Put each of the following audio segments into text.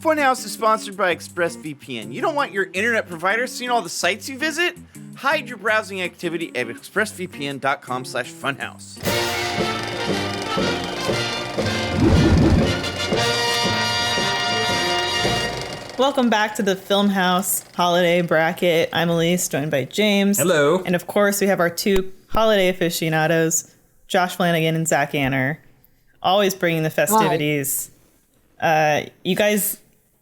Funhaus is sponsored by ExpressVPN. You don't want your internet provider seeing all the sites you visit? Hide your browsing activity at expressvpn.com/funhouse. Welcome back to the Funhaus Holiday Bracket. I'm Elyse, joined by James. Hello. And of course, we have our two holiday aficionados, Josh Flanagan and Zach Anner, always bringing the festivities. You guys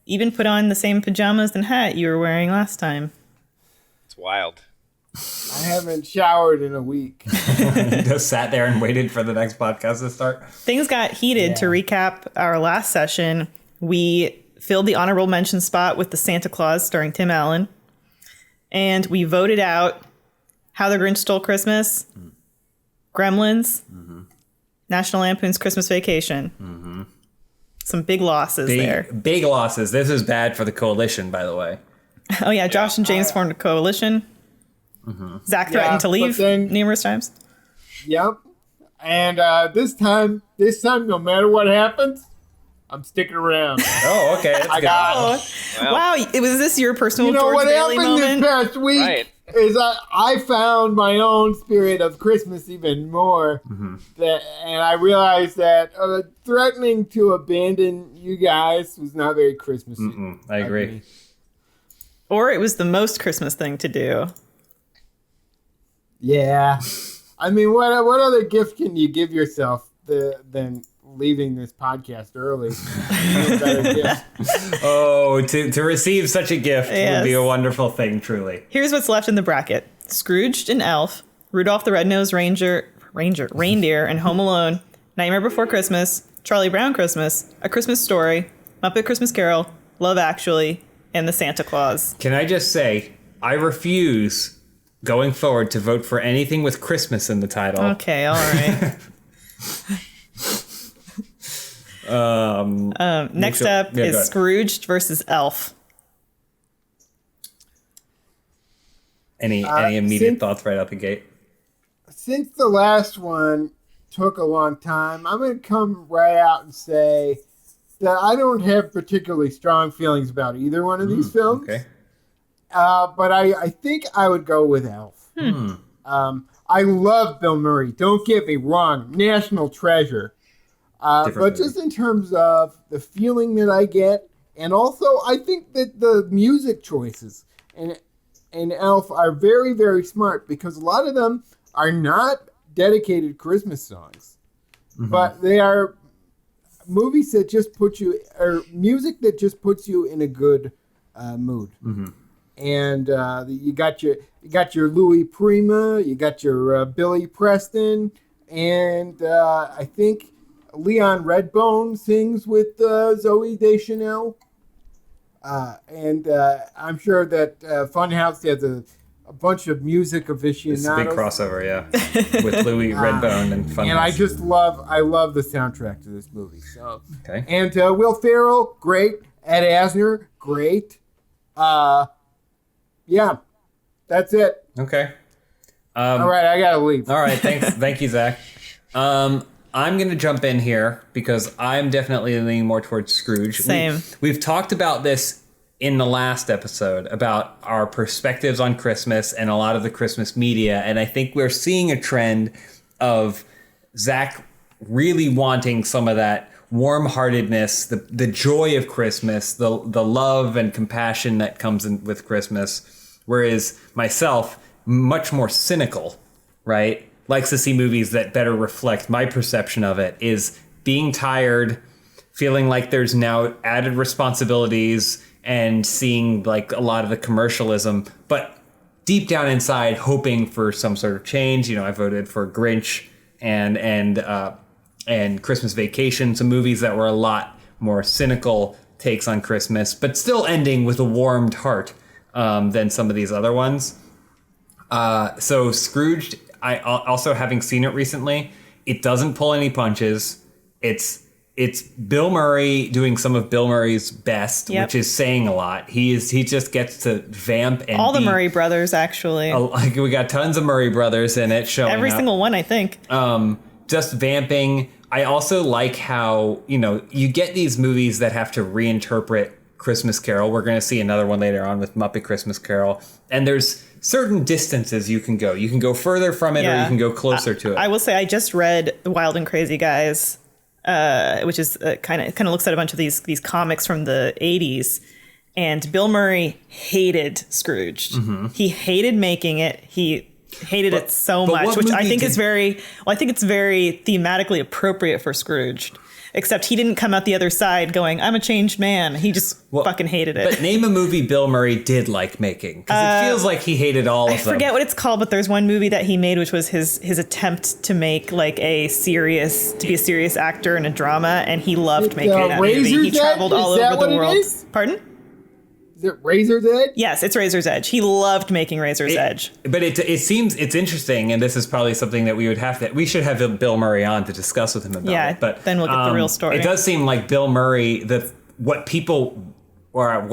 even put on the same pajamas and hat you were wearing last time. It's wild. I haven't showered in a week. Just sat there and waited for the next podcast to start. Things got heated. To recap our last session, we filled the honorable mention spot with the Santa Claus starring Tim Allen. And we voted out How the Grinch Stole Christmas, Gremlins, National Lampoon's Christmas Vacation. Some big losses there. Big losses. This is bad for the coalition, by the way. Oh, yeah. Josh and James formed a coalition. Zach threatened to leave numerous times. Yep. And this time, no matter what happens, I'm sticking around. Oh, okay. That's I good. got it. Wow. Was this your personal You know George what Bailey happened moment? this past week is I found my own spirit of Christmas even more. And I realized that threatening to abandon you guys was not very Christmassy. I agree. Or it was the most Christmas thing to do. Yeah. I mean, what other gift can you give yourself than leaving this podcast early? No better gift. Oh, to receive such a gift would be a wonderful thing, truly. Here's what's left in the bracket. Scrooged and Elf, Rudolph the Red-Nosed Reindeer and Home Alone, Nightmare Before Christmas, Charlie Brown Christmas, A Christmas Story, Muppet Christmas Carol, Love Actually, and The Santa Claus. Can I just say, I refuse going forward to vote for anything with Christmas in the title. Okay, all right. Next up is Scrooged versus Elf. Any immediate thoughts right out the gate? Since the last one took a long time, I'm going to come right out and say that I don't have particularly strong feelings about either one of these films. Okay. But I think I would go with Elf. I love Bill Murray. Don't get me wrong. National treasure. But just in terms of the feeling that I get, and also I think that the music choices in Elf are very, very smart, because a lot of them are not dedicated Christmas songs, but they are movies that just put you, or music that just puts you in a good mood. And you got your Louis Prima, you got your Billy Preston, and I think Leon Redbone sings with Zooey Deschanel. And I'm sure that Funhaus has a bunch of music aficionados. It's a big crossover, yeah, with Louis Redbone and Funhaus. And I love the soundtrack to this movie. So, okay. And Will Ferrell, great. Ed Asner, great. Yeah, that's it. Okay. All right, I gotta leave. All right, thanks. Thank you, Zach. I'm going to jump in here because I'm definitely leaning more towards Scrooge. Same. We've talked about this in the last episode about our perspectives on Christmas and a lot of the Christmas media. And I think we're seeing a trend of Zach really wanting some of that warm-heartedness, the joy of Christmas, the love and compassion that comes in with Christmas. Whereas myself, much more cynical, right? Likes to see movies that better reflect my perception of it, is being tired, feeling like there's now added responsibilities, and seeing like a lot of the commercialism, but deep down inside hoping for some sort of change. You know, I voted for Grinch and Christmas Vacation, some movies that were a lot more cynical takes on Christmas, but still ending with a warmed heart than some of these other ones. So Scrooged, I also, having seen it recently, it doesn't pull any punches. It's Bill Murray doing some of Bill Murray's best, which is saying a lot. He just gets to vamp and all the Murray brothers, actually. Like, we got tons of Murray brothers in it showing every up. single one, I think. Just vamping. I also like how, you know, you get these movies that have to reinterpret Christmas Carol. We're going to see another one later on with Muppet Christmas Carol. And there's certain distances you can go. You can go further from it, or you can go closer to it. I will say I just read The Wild and Crazy Guys, which is kind of looks at a bunch of these comics from the 80s. And Bill Murray hated Scrooged. Mm-hmm. He hated making it. He hated it so much, which I think is very thematically appropriate for Scrooged. Except he didn't come out the other side going, I'm a changed man. He just fucking hated it. But name a movie Bill Murray did like making. Because it feels like he hated all of them. I forget what it's called, but there's one movie that he made, which was his attempt to make like be a serious actor in a drama. And he loved making that movie. He traveled all over the world. Pardon? Is it Razor's Edge? Yes, it's Razor's Edge. He loved making Razor's Edge. But it seems it's interesting, and this is probably something that we should have Bill Murray on to discuss with him about. Yeah, it. But then we'll get the real story. It does seem like Bill Murray. What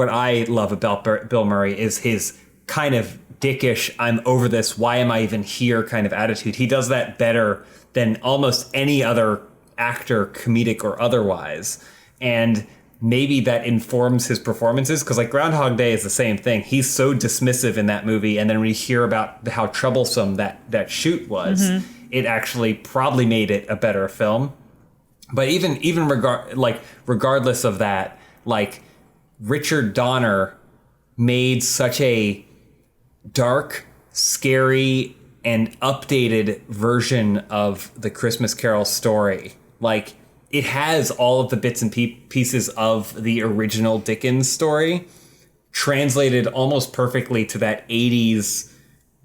I love about Bill Murray is his kind of dickish, I'm over this, why am I even here kind of attitude. He does that better than almost any other actor, comedic or otherwise, and maybe that informs his performances, because like Groundhog Day is the same thing. He's so dismissive in that movie, and then when you hear about how troublesome that shoot was, it actually probably made it a better film. But even regardless of that, like Richard Donner made such a dark, scary, and updated version of the Christmas Carol story. Like, it has all of the bits and pieces of the original Dickens story translated almost perfectly to that 80s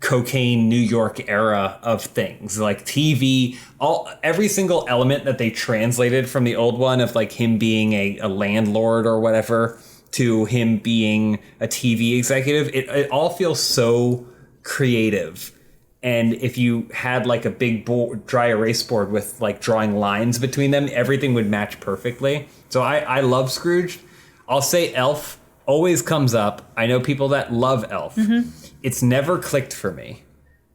cocaine New York era of things, like TV, every single element that they translated from the old one of like him being a landlord or whatever to him being a TV executive. It all feels so creative. And if you had like a big dry erase board with like drawing lines between them, everything would match perfectly. So I love Scrooge. I'll say Elf always comes up. I know people that love Elf. Mm-hmm. It's never clicked for me.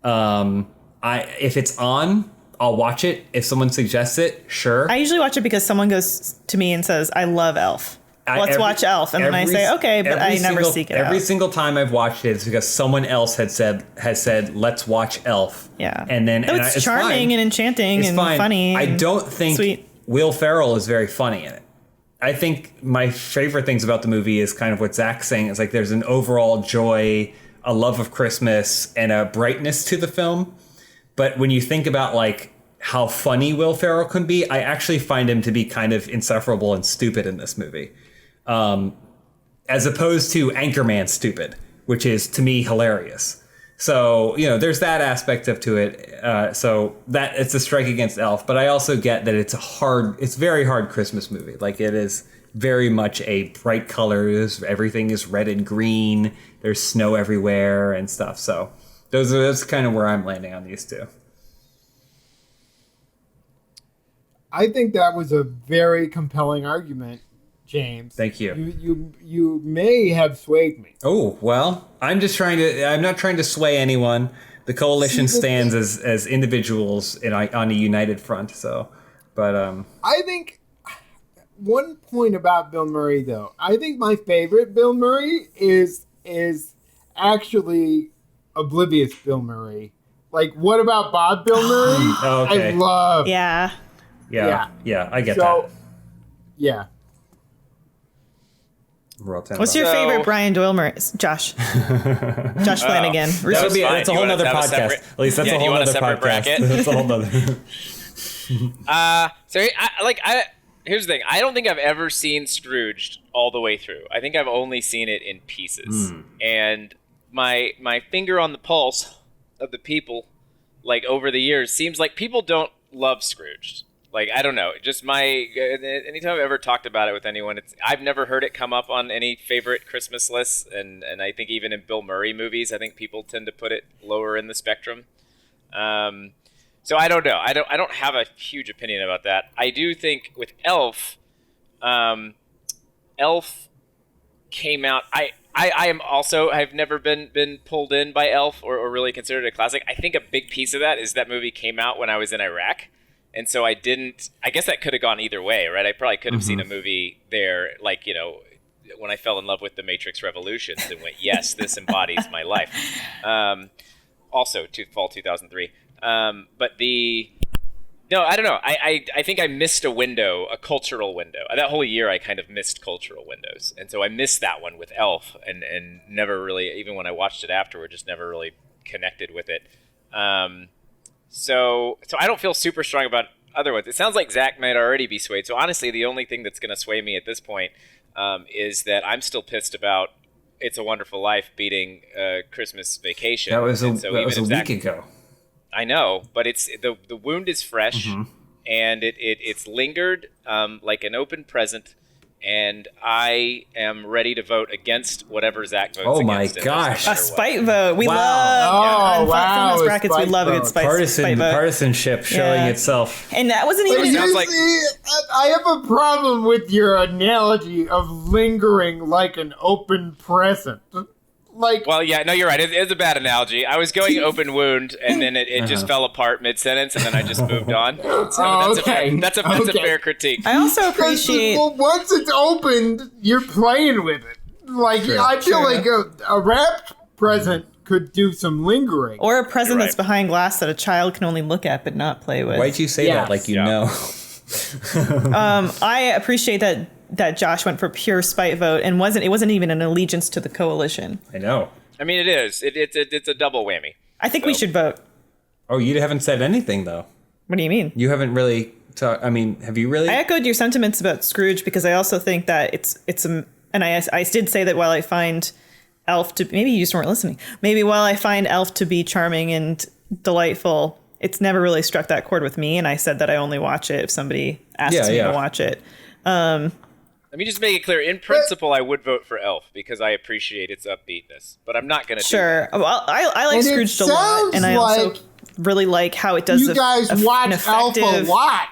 If it's on, I'll watch it. If someone suggests it, sure. I usually watch it because someone goes to me and says, I love Elf. Let's watch Elf. And then I say, okay, but I never seek it out. Every single time I've watched it, it's because someone else has said, let's watch Elf. Yeah. And then it's charming and enchanting and funny. I don't think sweet. Will Ferrell is very funny in it. I think my favorite things about the movie is kind of what Zach's saying. It's like there's an overall joy, a love of Christmas, and a brightness to the film. But when you think about like how funny Will Ferrell can be, I actually find him to be kind of insufferable and stupid in this movie. As opposed to Anchorman stupid, which is to me hilarious. So, there's that aspect to it. So that it's a strike against Elf, but I also get that it's very hard Christmas movie. Like it is very much a bright colors. Everything is red and green. There's snow everywhere and stuff. So that's kind of where I'm landing on these two. I think that was a very compelling argument, James. Thank you. You may have swayed me. Oh, well, I'm not trying to sway anyone. The coalition stands as individuals on a united front. So, but I think one point about Bill Murray, though, I think my favorite Bill Murray is actually Oblivious Bill Murray. Like, what about Bob Bill Murray? Oh, okay. I love. Yeah, I get that. Yeah. What's your favorite Brian Doyle Murray? Josh Flanagan. That's a whole nother podcast. At least that's a whole other podcast. Bracket? That's a whole other. Here's the thing. I don't think I've ever seen Scrooged all the way through. I think I've only seen it in pieces. And my finger on the pulse of the people, like over the years, seems like people don't love Scrooged. Like, I don't know, just anytime I've ever talked about it with anyone, I've never heard it come up on any favorite Christmas lists, and I think even in Bill Murray movies, I think people tend to put it lower in the spectrum. So I don't know. I don't have a huge opinion about that. I do think with Elf, Elf came out. I've never been pulled in by Elf or really considered it a classic. I think a big piece of that is that movie came out when I was in Iraq. And so I guess that could have gone either way, right? I probably could have seen a movie there, like, when I fell in love with the Matrix Revolutions and went, yes, this embodies my life. Also, fall 2003. No, I don't know. I think I missed a cultural window. That whole year, I kind of missed cultural windows. And so I missed that one with Elf and never really, even when I watched it afterward, just never really connected with it. So I don't feel super strong about other ones. It sounds like Zach might already be swayed. So honestly, the only thing that's going to sway me at this point is that I'm still pissed about It's a Wonderful Life beating Christmas Vacation. That was a week ago. I know, but it's the wound is fresh, and it's lingered like an open present, and I am ready to vote against whatever Zach votes. Oh my against gosh! A spite vote. We love. Oh, wow. Funhaus brackets. We love a good spite vote. Partisanship showing itself. And that wasn't even. sounds like I have a problem with your analogy of lingering like an open present. Like, well, yeah, no, you're right. It's a bad analogy. I was going open wound, and then it just fell apart mid-sentence, and then I just moved on. So that's a fair critique. I also appreciate. Well, once it's opened, you're playing with it. Like, I feel like a wrapped present could do some lingering. Or a present that's behind glass that a child can only look at but not play with. Why'd you say that like you know? I appreciate that Josh went for pure spite vote and it wasn't even an allegiance to the coalition. I know. I mean, it is. It's a double whammy. I think we should vote. Oh, you haven't said anything though. What do you mean? You haven't really talked. I mean, have you really? I echoed your sentiments about Scrooge because I also think that and I did say that while I find Elf to maybe you just weren't listening. Maybe while I find Elf to be charming and delightful, it's never really struck that chord with me. And I said that I only watch it if somebody asks me to watch it. Let me just make it clear. In principle, I would vote for Elf because I appreciate its upbeatness, but I'm not going to. Sure. Well, I like Scrooged a lot, and I also really like how it does. You guys watch Elf a lot.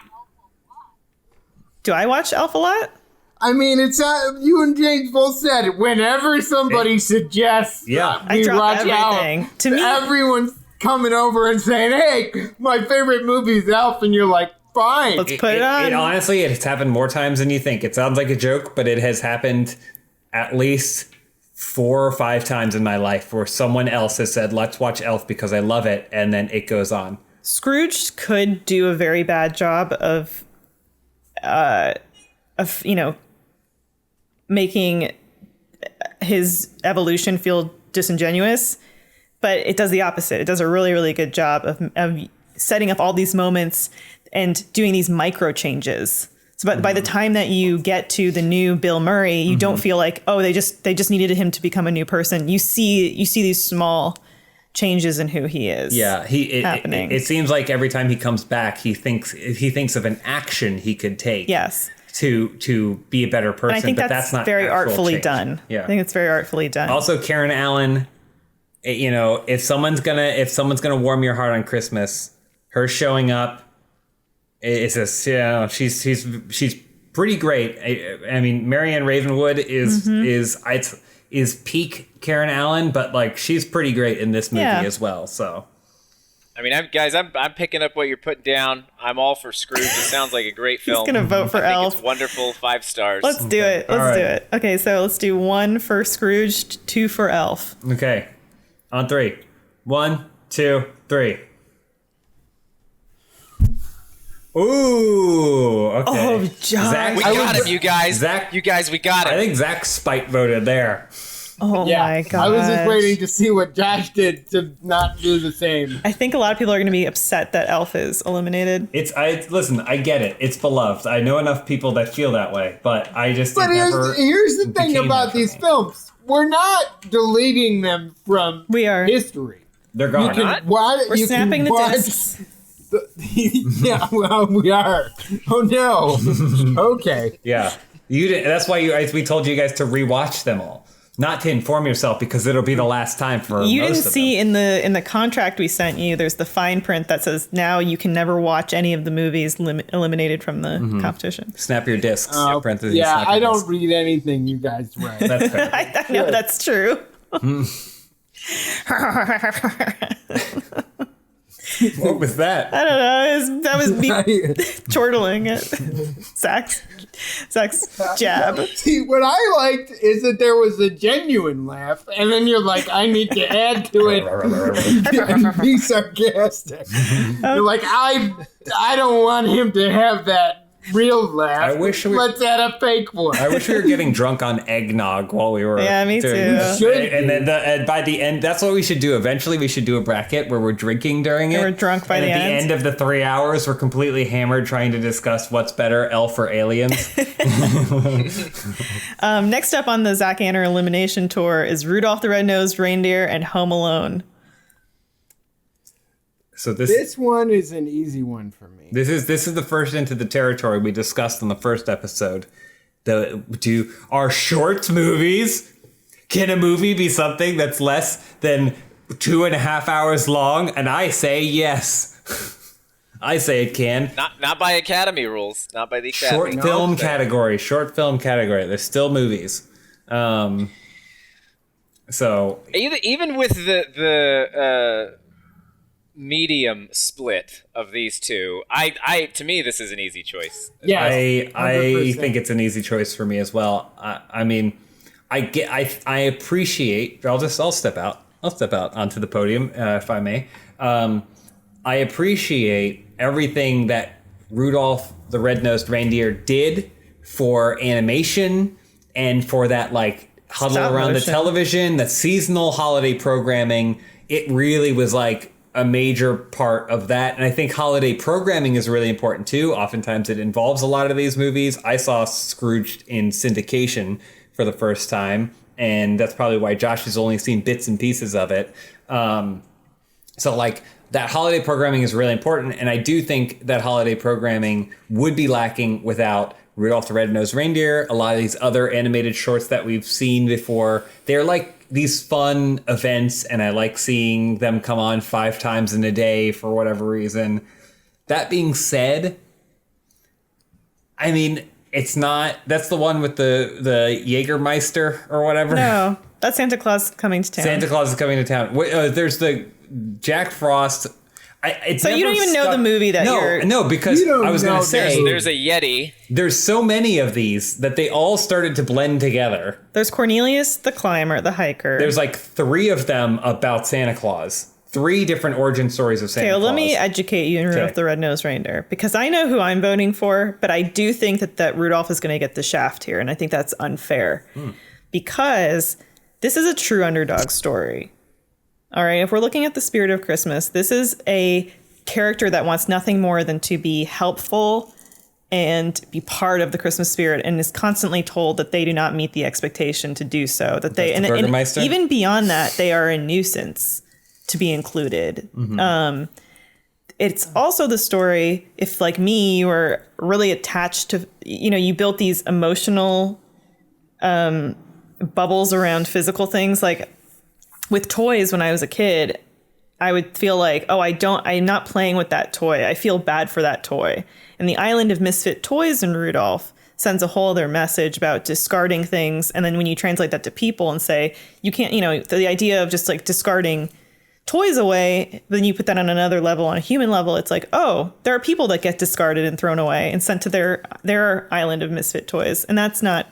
Do I watch Elf a lot? I mean, it's you and James both said it. Whenever somebody suggests, we watch everything. Elf. To me, everyone's coming over and saying, "Hey, my favorite movie is Elf," and you're like, fine. Let's put it on. Honestly, it's happened more times than you think. It sounds like a joke, but it has happened at least 4 or 5 times in my life where someone else has said, let's watch Elf because I love it, and then it goes on. Scrooge could do a very bad job of making his evolution feel disingenuous, but it does the opposite. It does a really, really good job of setting up all these moments and doing these micro changes. So by the time that you get to the new Bill Murray, you don't feel like, oh, they just needed him to become a new person. You see these small changes in who he is. Yeah, happening. It seems like every time he comes back, he thinks of an action he could take. Yes. To be a better person. And I think but that's not very artfully change. done. Yeah. I think it's very artfully done. Also, Karen Allen, if someone's gonna warm your heart on Christmas, her showing up. It's just, she's pretty great. I mean, Marianne Ravenwood is peak Karen Allen, but like she's pretty great in this movie as well. So, I mean, I'm picking up what you're putting down. I'm all for Scrooge. It sounds like a great film. He's gonna vote for Elf. It's wonderful. 5 stars. Let's do it. Let's do it. Okay, so let's do 1 for Scrooge, 2 for Elf. Okay, on 3. 1, 2, 3. Ooh, okay. Oh, Josh. Zach, we got him, you guys. Zach, we got him. I think Zach spite voted there. Oh my god! I was just waiting to see what Josh did to not do the same. I think a lot of people are going to be upset that Elf is eliminated. Listen, I get it. It's beloved. I know enough people that feel that way, but I just. But here's the thing about these films: we're not deleting them from history. They're gone. We're snapping the discs. Yeah, well, we are. Oh no. Okay. Yeah, you did. That's why we told you guys to rewatch them all, not to inform yourself because it'll be the last time for. You most didn't of see them. in the contract we sent you. There's the fine print that says now you can never watch any of the movies eliminated from the competition. Snap your discs. Yeah, I don't read anything you guys write. That's fair. I know that's true. What was that? I don't know. That was me chortling at Zach's jab. See, what I liked is that there was a genuine laugh, and then you're like, I need to add to it and be sarcastic. You're like, I don't want him to have that real laugh. Let's add a fake one. I wish we were getting drunk on eggnog while we were. Yeah, me doing too. This. And then by the end, that's what we should do. Eventually, we should do a bracket where we're drinking during it. And we're drunk by the end. At the end of the 3 hours, we're completely hammered trying to discuss what's better, Elf or Aliens. Next up on the Zach Anner elimination tour is Rudolph the Red-Nosed Reindeer and Home Alone. So this one is an easy one for me. This is the first into the territory we discussed in the first episode. Are short movies? Can a movie be something that's less than 2.5 hours long? And I say yes. I say it can. Not by Academy rules. Not by the Academy. Short film category. They're still movies. So even with the medium split of these two, to me this is an easy choice. Yeah, I think it's an easy choice for me as well. I mean, I appreciate. I'll step out onto the podium if I may. I appreciate everything that Rudolph the Red-Nosed Reindeer did for animation and for that like huddle around the television, that seasonal holiday programming. It really was like a major part of that. And I think holiday programming is really important too. Oftentimes it involves a lot of these movies. I saw Scrooged in syndication for the first time, and that's probably why Josh has only seen bits and pieces of it. So like that holiday programming is really important. And I do think that holiday programming would be lacking without Rudolph the Red-Nosed Reindeer. A lot of these other animated shorts that we've seen before, they're like these fun events, and I like seeing them come on 5 times in a day for whatever reason. That being said, I mean, it's not. That's the one with the Jägermeister or whatever. No, that's Santa Claus Coming to Town. Santa Claus is Coming to Town. There's the Jack Frost. So you don't even know the movie that you're... No, because I was going to say... There's a Yeti. There's so many of these that they all started to blend together. There's Cornelius the Climber, the hiker. There's like 3 of them about Santa Claus. 3 different origin stories of Santa Claus. Okay, let me educate you in Rudolph the Red-Nosed Reindeer. Because I know who I'm voting for, but I do think that Rudolph is going to get the shaft here, and I think that's unfair. Because this is a true underdog story. All right, if we're looking at the spirit of Christmas, this is a character that wants nothing more than to be helpful and be part of the Christmas spirit, and is constantly told that they do not meet the expectation to do so. That they and even beyond that, they are a nuisance to be included. It's also the story, if like me, you were really attached to, you built these emotional bubbles around physical things, like with toys when I was a kid, I would feel like, I'm not playing with that toy. I feel bad for that toy. And the Island of Misfit Toys in Rudolph sends a whole other message about discarding things. And then when you translate that to people and say, you can't, the idea of just like discarding toys away, then you put that on another level, on a human level, it's like, oh, there are people that get discarded and thrown away and sent to their Island of Misfit Toys. And that's not,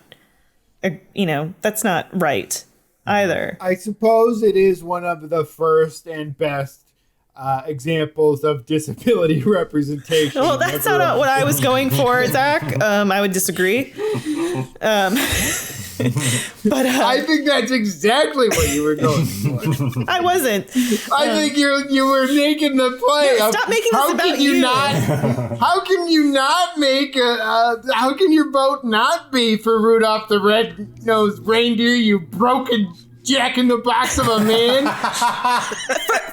that's not right either. I suppose it is one of the first and best examples of disability representation. Well, that's not what I was going for, Zach. I would disagree. But I think that's exactly what you were going for. I wasn't. I think you were making the play. No, stop making this about you. How can you not make how can your vote not be for Rudolph the Red-Nosed Reindeer, you broken jack-in-the-box of a man?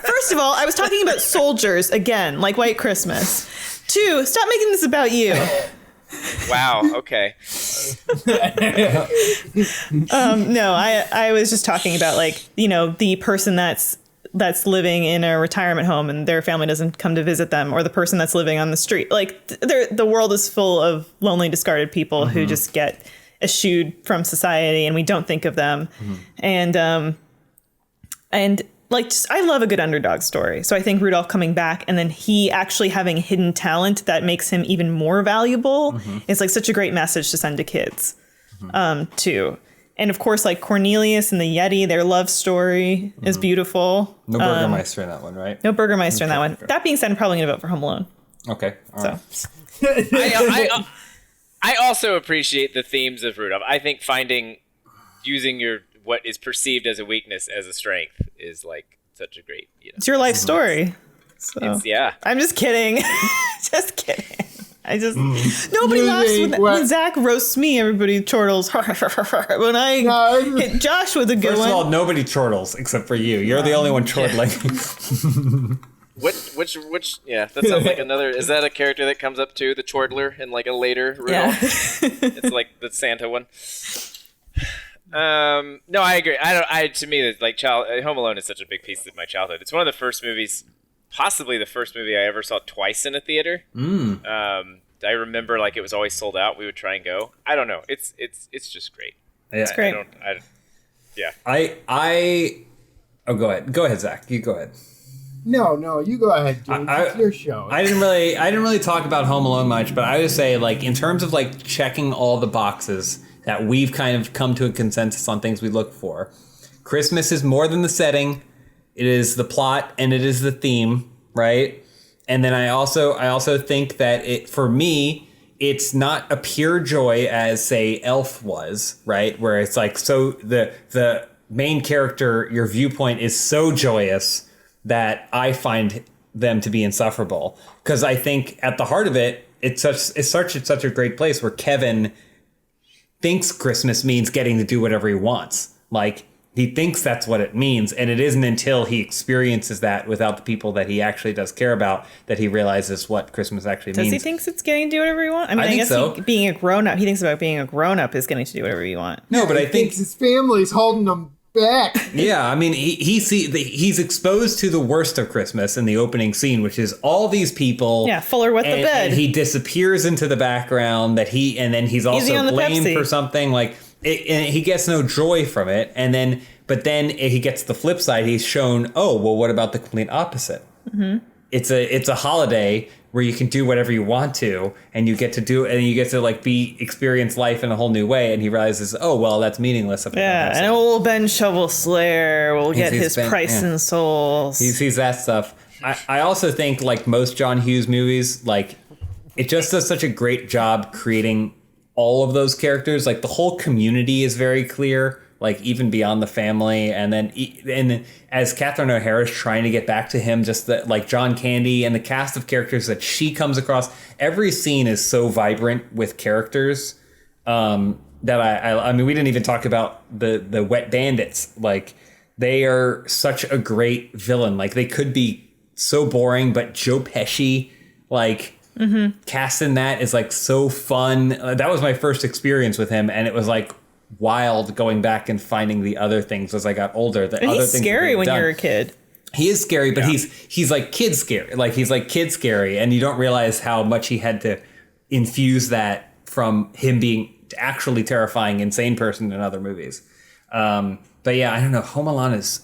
First of all, I was talking about soldiers again, like White Christmas. 2, stop making this about you. Wow. Okay. No, I was just talking about the person that's living in a retirement home and their family doesn't come to visit them, or the person that's living on the street. Like the world is full of lonely, discarded people who just get eschewed from society, and we don't think of them. And like, just, I love a good underdog story. So I think Rudolph coming back and then he actually having hidden talent that makes him even more valuable is like such a great message to send to kids, too. And of course, like Cornelius and the Yeti, their love story is beautiful. No Burgermeister in that one, right? No Burgermeister in that one. That being said, I'm probably going to vote for Home Alone. Okay. All right. I also appreciate the themes of Rudolph. I think using what is perceived as a weakness as a strength is like such a great. It's your life story. So. Yeah. I'm just kidding. Just kidding. Nobody laughs when Zach roasts me. Everybody chortles. When I hit Josh with a good one. First of all, nobody chortles except for you. You're the only one chortling. Which? Yeah, that sounds like another. Is that a character that comes up too? The chortler in like a later Rudolph? Yeah. It's like the Santa one. No, I agree. To me, it's like Home Alone is such a big piece of my childhood. It's one of the first movies. Possibly the first movie I ever saw twice in a theater. I remember like it was always sold out. We would try and go. I don't know. It's just great. Yeah. It's great. Go ahead. Go ahead, Zach. You go ahead. No, you go ahead, James. It's your show. I didn't really talk about Home Alone much, but I would say like in terms of like checking all the boxes that we've kind of come to a consensus on things we look for. Christmas is more than the setting. It is the plot and it is the theme, right? And then I also think that for me, it's not a pure joy as say Elf was, right? Where it's like so the main character, your viewpoint is so joyous that I find them to be insufferable. Because I think at the heart of it, it's such a great place where Kevin thinks Christmas means getting to do whatever he wants. Like he thinks that's what it means, and it isn't until he experiences that without the people that he actually does care about that he realizes what Christmas actually means. Does he think it's getting to do whatever he wants? I mean, I guess so. Being a grown-up, he thinks about being a grown-up is getting to do whatever you want. No, but I think his family's holding him back. Yeah, I mean, he's exposed to the worst of Christmas in the opening scene, which is all these people. Yeah, Fuller wet the bed. And he disappears into the background and then he's also blamed for something like. And he gets no joy from it, but then he gets the flip side. He's shown, oh well, what about the complete opposite? Mm-hmm. It's a holiday where you can do whatever you want to, and you get to like experience life in a whole new way. And he realizes, oh well, that's meaningless. Yeah, and old Ben Shovel Slayer will get his price in souls. He sees that stuff. I also think like most John Hughes movies, like it just does such a great job creating all of those characters. Like the whole community is very clear, like even beyond the family. And then as Catherine O'Hara's trying to get back to him, just like John Candy and the cast of characters that she comes across, every scene is so vibrant with characters that I mean, we didn't even talk about the Wet Bandits. Like they are such a great villain. Like they could be so boring, but Joe Pesci, like, casting that is like so fun. That was my first experience with him, and it was like wild going back and finding the other things as I got older. And he's scary when you're a kid. He is scary, but he's like kid scary. Like he's like kid scary, and you don't realize how much he had to infuse that from him being actually terrifying, insane person in other movies. But yeah, I don't know. Home Alone is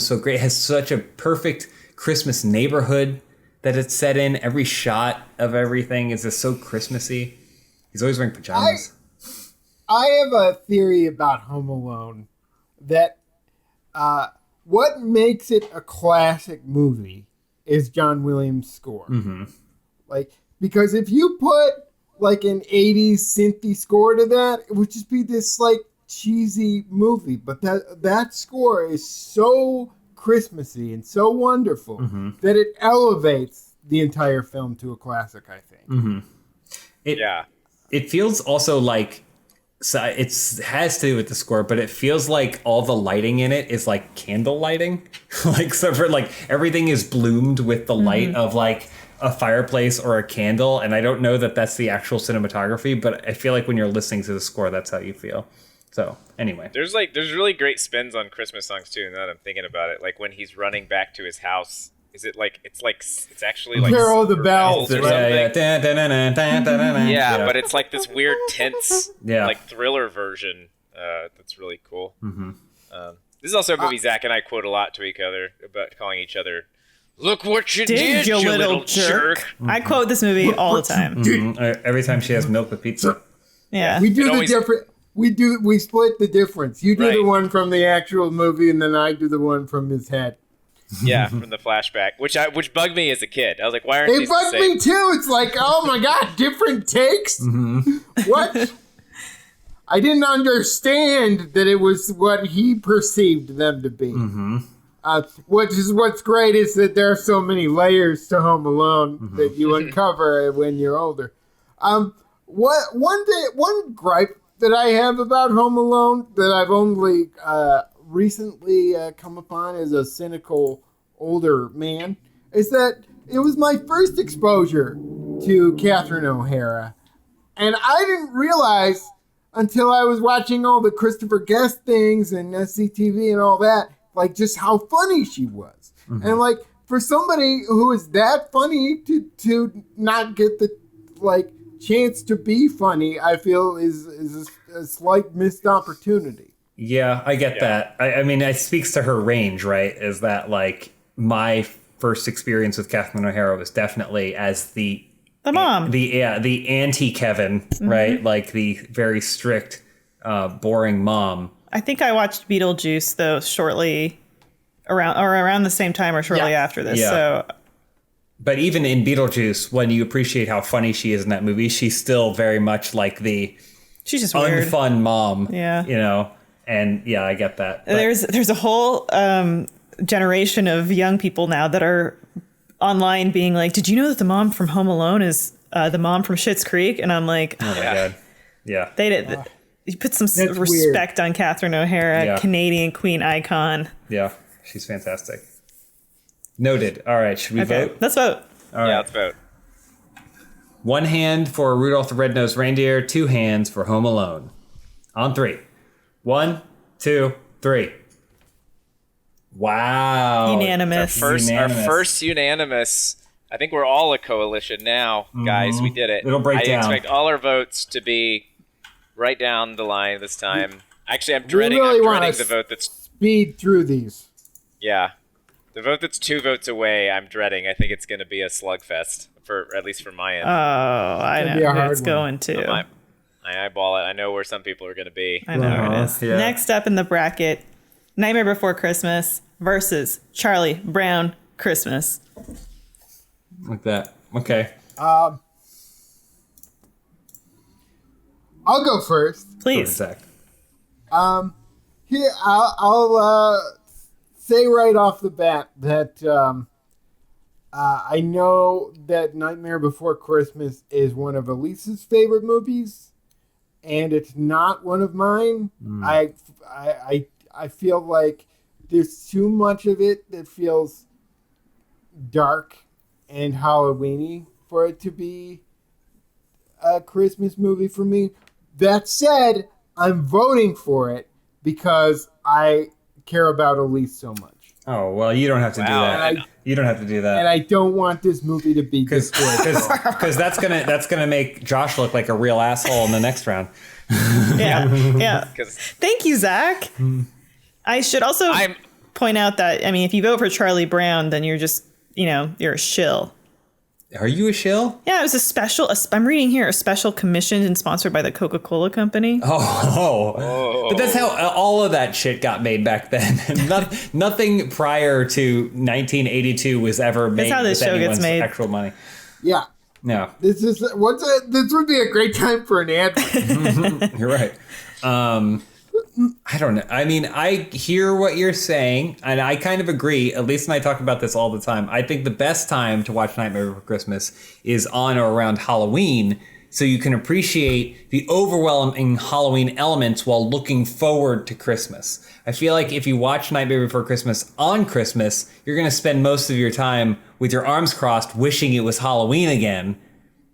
so great. It has such a perfect Christmas neighborhood that it's set in. Every shot of everything is just so Christmassy. He's always wearing pajamas. I have a theory about Home Alone that what makes it a classic movie is John Williams' score. Mm-hmm. Like, because if you put like an 80s synthy score to that, it would just be this like cheesy movie. But that score is so Christmassy and so wonderful that it elevates the entire film to a classic, I think. Mm-hmm. It feels also like, so it has to do with the score, but it feels like all the lighting in it is like candle lighting. Like, so for like everything is bloomed with the light of like a fireplace or a candle. And I don't know that that's the actual cinematography, but I feel like when you're listening to the score, that's how you feel. So anyway, there's really great spins on Christmas songs too. Now that I'm thinking about it, like when he's running back to his house, is it like it's actually like Carol the Bells, right? Yeah. Yeah, but it's like this weird tense, like thriller version. That's really cool. Mm-hmm. This is also a movie Zach and I quote a lot to each other, calling each other, "Look what you did, you little jerk." I quote this movie all the time. Every time she has milk with pizza. Yeah. We do the different. We split the difference. You do the one from the actual movie, and then I do the one from his head. Yeah, from the flashback, which bugged me as a kid. I was like, "Why aren't these the same?" It bugged me too. It's like, oh my god, different takes. What? I didn't understand that it was what he perceived them to be. What's great is that there are so many layers to Home Alone that you uncover when you're older. One gripe that I have about Home Alone that I've only recently come upon as a cynical older man is that it was my first exposure to Catherine O'Hara, and I didn't realize until I was watching all the Christopher Guest things and SCTV and all that, like just how funny she was. And like for somebody who is that funny to not get the like chance to be funny, I feel is a slight missed opportunity. Yeah, I get that. I mean, it speaks to her range, right? Is that like my first experience with Catherine O'Hara was definitely as the mom, the anti-Kevin, right? Like the very strict, boring mom. I think I watched Beetlejuice though shortly around the same time or shortly after this. Yeah. So, but even in Beetlejuice, when you appreciate how funny she is in that movie, she's still very much like the she's just weird, unfun mom. Yeah, you know. And yeah, I get that. But there's a whole generation of young people now that are online being like, "Did you know that the mom from Home Alone is the mom from Schitt's Creek?" And I'm like, "Oh my god, yeah." They did. You put some respect on Catherine O'Hara, Canadian queen icon. Yeah, she's fantastic. Noted. All right, should we vote? Let's vote. All right. Yeah, let's vote. 1 hand for Rudolph the Red-Nosed Reindeer, 2 hands for Home Alone. On 3. 1, 2, 3. Wow. Unanimous. Our first unanimous. I think we're all a coalition now, guys. We did it. It'll break down. I expect all our votes to be right down the line this time. Actually, I'm dreading the vote that's... Speed through these. Yeah. The vote that's 2 votes away, I'm dreading. I think it's going to be a slugfest, at least from my end. Oh, I know. It's going to. I eyeball it. I know where some people are going to be. I know it is. Yeah. Next up in the bracket, Nightmare Before Christmas versus Charlie Brown Christmas. Like that. Okay. I'll go first. Please. Zach. Here, I'll say right off the bat that I know that Nightmare Before Christmas is one of Elyse's favorite movies, and it's not one of mine. I feel like there's too much of it that feels dark and Halloween-y for it to be a Christmas movie for me. That said, I'm voting for it because I care about Elyse so much. Oh, well, you don't have to do that. You don't have to do that. And I don't want this movie to be destroyed. Because that's gonna make Josh look like a real asshole in the next round. Yeah. Thank you, Zach. I should also point out that, I mean, if you vote for Charlie Brown, then you're just, you're a shill. Are you a shill? Yeah, it was I'm reading here, a special commissioned and sponsored by the Coca-Cola Company. Oh. But that's how all of that shit got made back then. Nothing prior to 1982 was ever made. That's how this show gets made. Actual money. Yeah. No. This would be a great time for an ad. You're right. I don't know. I mean, I hear what you're saying, and I kind of agree. Elyse and I talk about this all the time. I think the best time to watch Nightmare Before Christmas is on or around Halloween, so you can appreciate the overwhelming Halloween elements while looking forward to Christmas. I feel like if you watch Nightmare Before Christmas on Christmas, you're going to spend most of your time with your arms crossed wishing it was Halloween again,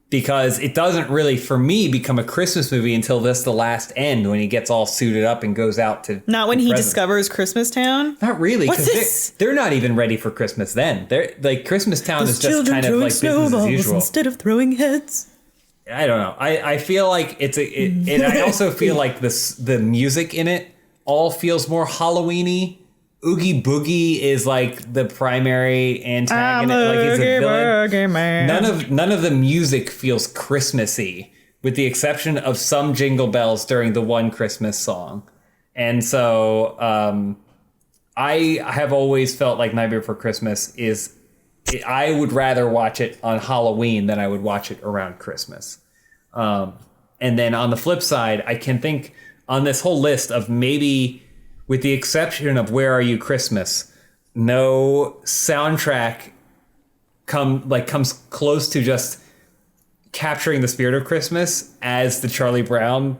because it doesn't really, for me, become a Christmas movie until the last end when he gets all suited up and goes out to... Not when he discovers Christmas Town? Not really. What's this? They're not even ready for Christmas then. They're like, Christmas Town is just kind of like business as usual. Instead of throwing heads. I don't know. I feel like and I also feel like the music in it all feels more Halloween-y Oogie Boogie is like the primary antagonist. I'm Like he's a villain. Boogie man. None of the music feels Christmassy, with the exception of some jingle bells during the one Christmas song. And so I have always felt like Nightmare Before Christmas is, I would rather watch it on Halloween than I would watch it around Christmas. And then on the flip side, I can think on this whole list of maybe, with the exception of Where Are You Christmas, no soundtrack comes close to just capturing the spirit of Christmas as the Charlie Brown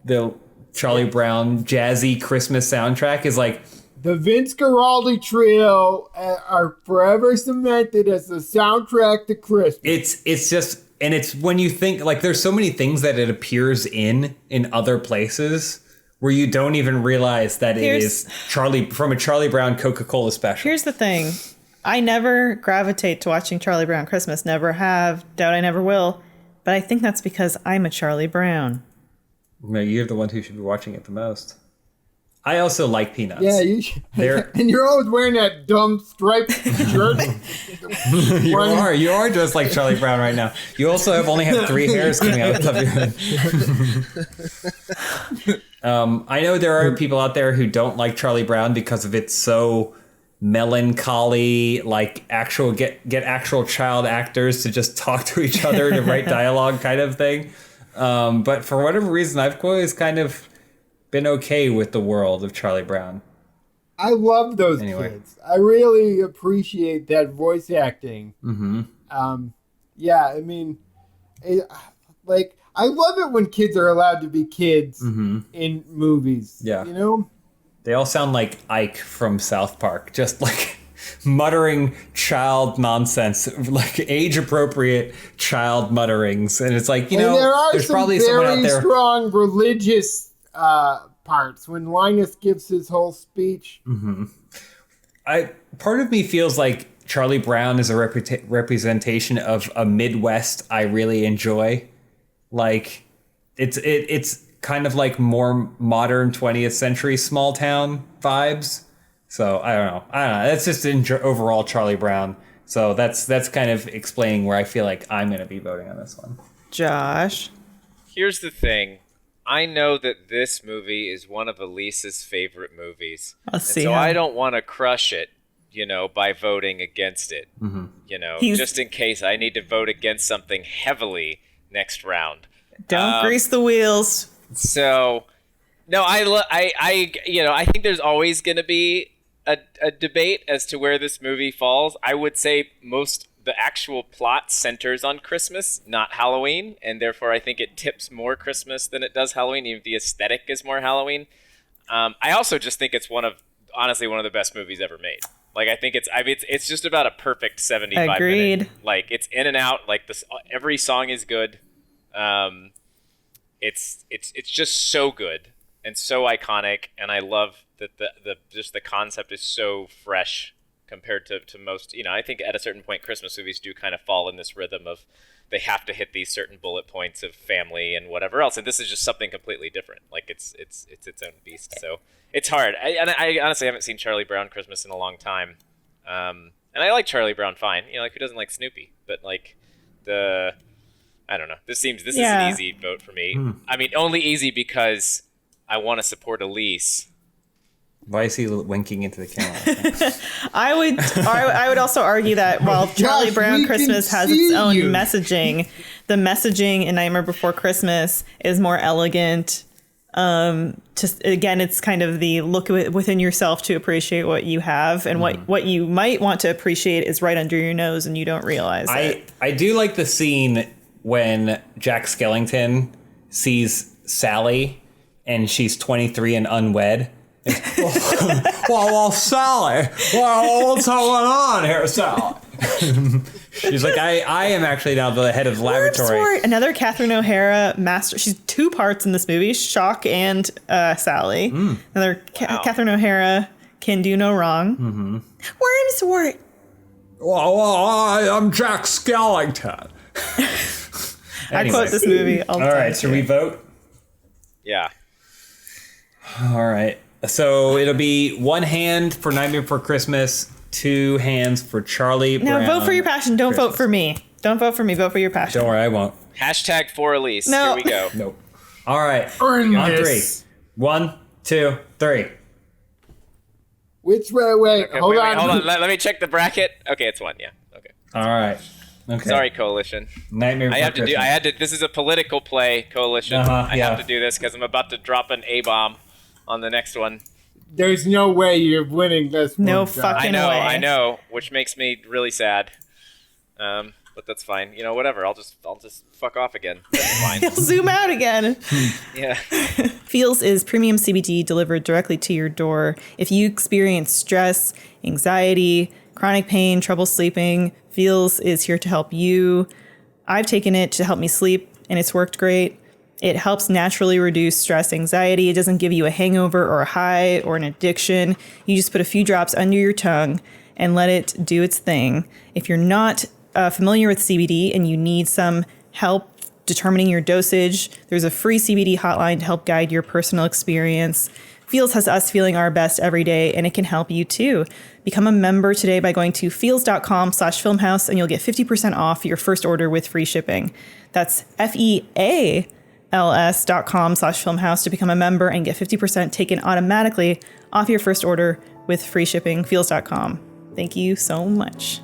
jazzy Christmas soundtrack is like. The Vince Guaraldi Trio are forever cemented as the soundtrack to Christmas. It's just, and it's when you think, like, there's so many things that it appears in other places where you don't even realize that it is from a Charlie Brown Coca-Cola special. Here's the thing. I never gravitate to watching Charlie Brown Christmas. Never have. Doubt I never will. But I think that's because I'm a Charlie Brown. No, you're the one who should be watching it the most. I also like Peanuts. Yeah, you should. And you're always wearing that dumb striped shirt. You are dressed like Charlie Brown right now. You also only have 3 hairs coming out of the top of your head. I know there are people out there who don't like Charlie Brown because of it's so melancholy, like get actual child actors to just talk to each other to write dialogue kind of thing. But for whatever reason, I've always kind of been okay with the world of Charlie Brown. I love those kids. I really appreciate that voice acting. Mm-hmm. Yeah, I mean, I love it when kids are allowed to be kids in movies. Yeah. You know? They all sound like Ike from South Park, just like muttering child nonsense, like age-appropriate child mutterings. And it's like, there's probably someone out there. There are strong religious parts when Linus gives his whole speech. Mm-hmm. Part of me feels like Charlie Brown is a representation of a Midwest I really enjoy. Like it's kind of like more modern 20th century small town vibes. So I don't know. That's just overall Charlie Brown. So that's kind of explaining where I feel like I'm going to be voting on this one. Josh. Here's the thing. I know that this movie is one of Elyse's favorite movies. I don't want to crush it, by voting against it. Mm-hmm. Just in case I need to vote against something heavily next round. Don't grease the wheels. So, no, I think there's always going to be a debate as to where this movie falls. I would say the actual plot centers on Christmas, not Halloween, and therefore I think it tips more Christmas than it does Halloween, even if the aesthetic is more Halloween. I also just think it's honestly one of the best movies ever made. Like, I think it's just about a perfect 75 Agreed. minute. Like, it's in and out. Like, every song is good. It's just so good and so iconic, and I love that the concept is so fresh compared to most. I think at a certain point Christmas movies do kind of fall in this rhythm of they have to hit these certain bullet points of family and whatever else, and this is just something completely different. Like it's its own beast. So it's hard. I honestly haven't seen Charlie Brown Christmas in a long time, and I like Charlie Brown fine. Like, who doesn't like Snoopy? But like I don't know. This is an easy vote for me. I mean, only easy because I want to support Elyse. Why is he winking into the camera? I would also argue that while Charlie Brown Christmas has its own messaging, the messaging in Nightmare Before Christmas is more elegant. Again, it's kind of the look within yourself to appreciate what you have, and what you might want to appreciate is right under your nose and you don't realize it. I do like the scene when Jack Skellington sees Sally and she's 23 and unwed. well, Sally, what's going on here, Sally? She's like, I am actually now the head of the laboratory. Another Catherine O'Hara master. She's 2 parts in this movie, Shock and Sally. Another Catherine O'Hara can do no wrong. Mm-hmm. Wormswort. Well, I'm Jack Skellington. I quote this movie all the time. All right, so we vote? Yeah. All right. So it'll be 1 hand for Nightmare Before Christmas, 2 hands for Charlie Brown. Now vote for your passion. Don't Christmas. vote for me. Don't vote for me. Vote for your passion. Don't worry, I won't. Hashtag for Elyse. No. Here we go. Nope. All right. Earn On this. 3. 1, 2, 3. Which way? Wait, Okay, hold wait, on. hold on. Let me check the bracket. Okay, it's 1. Yeah. Okay. All right. Okay. Sorry, Coalition. Nightmare Before I have to Christmas. do. I had to. This is a political play, Coalition. I yeah. have to do this because I'm about to drop an A bomb on the next one. There's no way you're winning this one. No Josh. fucking way. I know, which makes me really sad. But that's fine. You know, whatever. I'll just fuck off again. That's fine. He'll zoom out again. Yeah. Feels is premium CBD delivered directly to your door. If you experience stress, anxiety, chronic pain, trouble sleeping, Feels is here to help you. I've taken it to help me sleep, and it's worked great. It helps naturally reduce stress, anxiety. It doesn't give you a hangover or a high or an addiction. You just put a few drops under your tongue and let it do its thing. If you're not familiar with CBD and you need some help determining your dosage, there's a free CBD hotline to help guide your personal experience. Feels has us feeling our best every day, and it can help you too. Become a member today by going to feels.com/filmhouse, and you'll get 50% off your first order with free shipping. That's FEALS.com/filmhouse to become a member and get 50% taken automatically off your first order with free shipping. Feels.com. Thank you so much.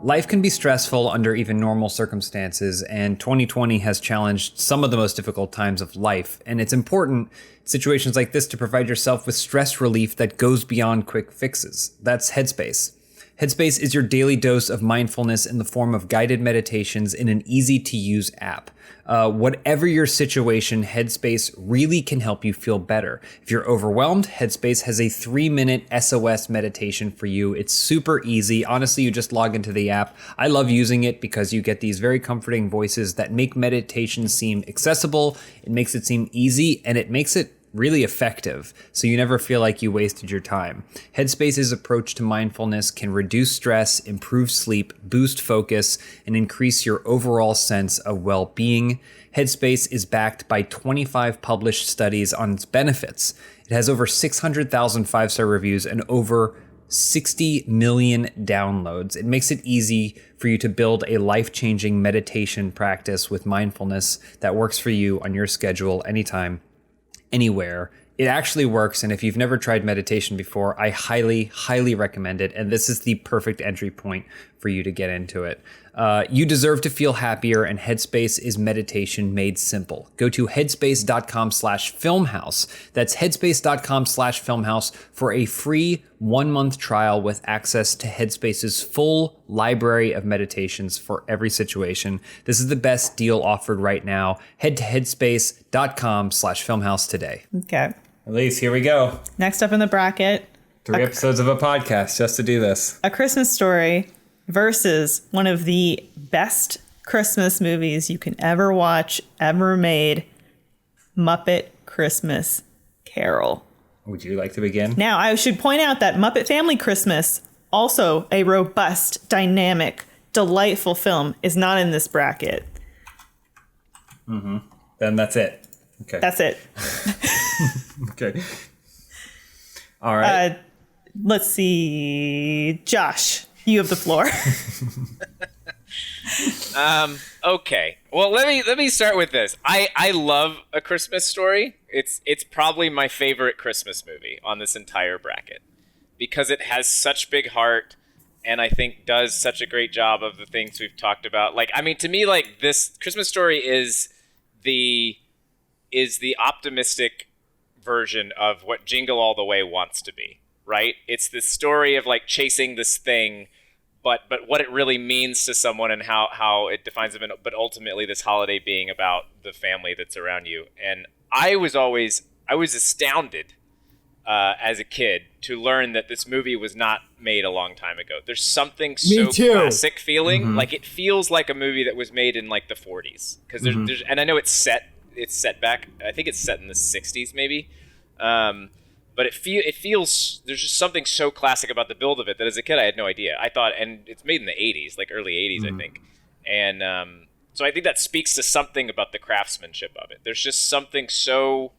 Life can be stressful under even normal circumstances, and 2020 has challenged some of the most difficult times of life. And it's important in situations like this to provide yourself with stress relief that goes beyond quick fixes. That's Headspace. Headspace is your daily dose of mindfulness in the form of guided meditations in an easy-to-use app. Whatever your situation, Headspace really can help you feel better. If you're overwhelmed, Headspace has a 3-minute SOS meditation for you. It's super easy. Honestly, you just log into the app. I love using it because you get these very comforting voices that make meditation seem accessible. It makes it seem easy, and it makes it really effective, so you never feel like you wasted your time. Headspace's approach to mindfulness can reduce stress, improve sleep, boost focus, and increase your overall sense of well-being. Headspace is backed by 25 published studies on its benefits. It has over 600,000 5-star reviews and over 60 million downloads. It makes it easy for you to build a life-changing meditation practice with mindfulness that works for you on your schedule anytime, anywhere. It actually works, and if you've never tried meditation before, I highly, highly recommend it, and this is the perfect entry point for you to get into it. You deserve to feel happier, and Headspace is meditation made simple. Go to headspace.com/filmhouse. That's headspace.com/filmhouse for a free 1-month trial with access to Headspace's full library of meditations for every situation. This is the best deal offered right now. Head to headspace.com/filmhouse today. Okay. Elyse, here we go. Next up in the bracket, 3 episodes of a podcast just to do this. A Christmas Story versus one of the best Christmas movies you can ever watch, ever made, Muppet Christmas Carol. Would you like to begin? Now, I should point out that Muppet Family Christmas, also a robust, dynamic, delightful film, is not in this bracket. Mm-hmm. Then that's it. Okay. That's it. Okay. All right. Let's see. Josh, you have the floor. Okay. Well, let me start with this. I love A Christmas Story. It's probably my favorite Christmas movie on this entire bracket because it has such big heart and I think does such a great job of the things we've talked about. Like, I mean, to me, like, this Christmas Story is the optimistic version of what Jingle All the Way wants to be, right? It's this story of like chasing this thing, but what it really means to someone and how it defines them, but ultimately this holiday being about the family that's around you. And I was astounded as a kid to learn that this movie was not made a long time ago. There's something so classic feeling, like it feels like a movie that was made in like the 40s, because there's and I know it's set back. I think it's set in the 60s, maybe. But it feels there's just something so classic about the build of it that as a kid I had no idea. I thought, and it's made in the 80s, like early 80s, I think. And so I think that speaks to something about the craftsmanship of it. There's just something so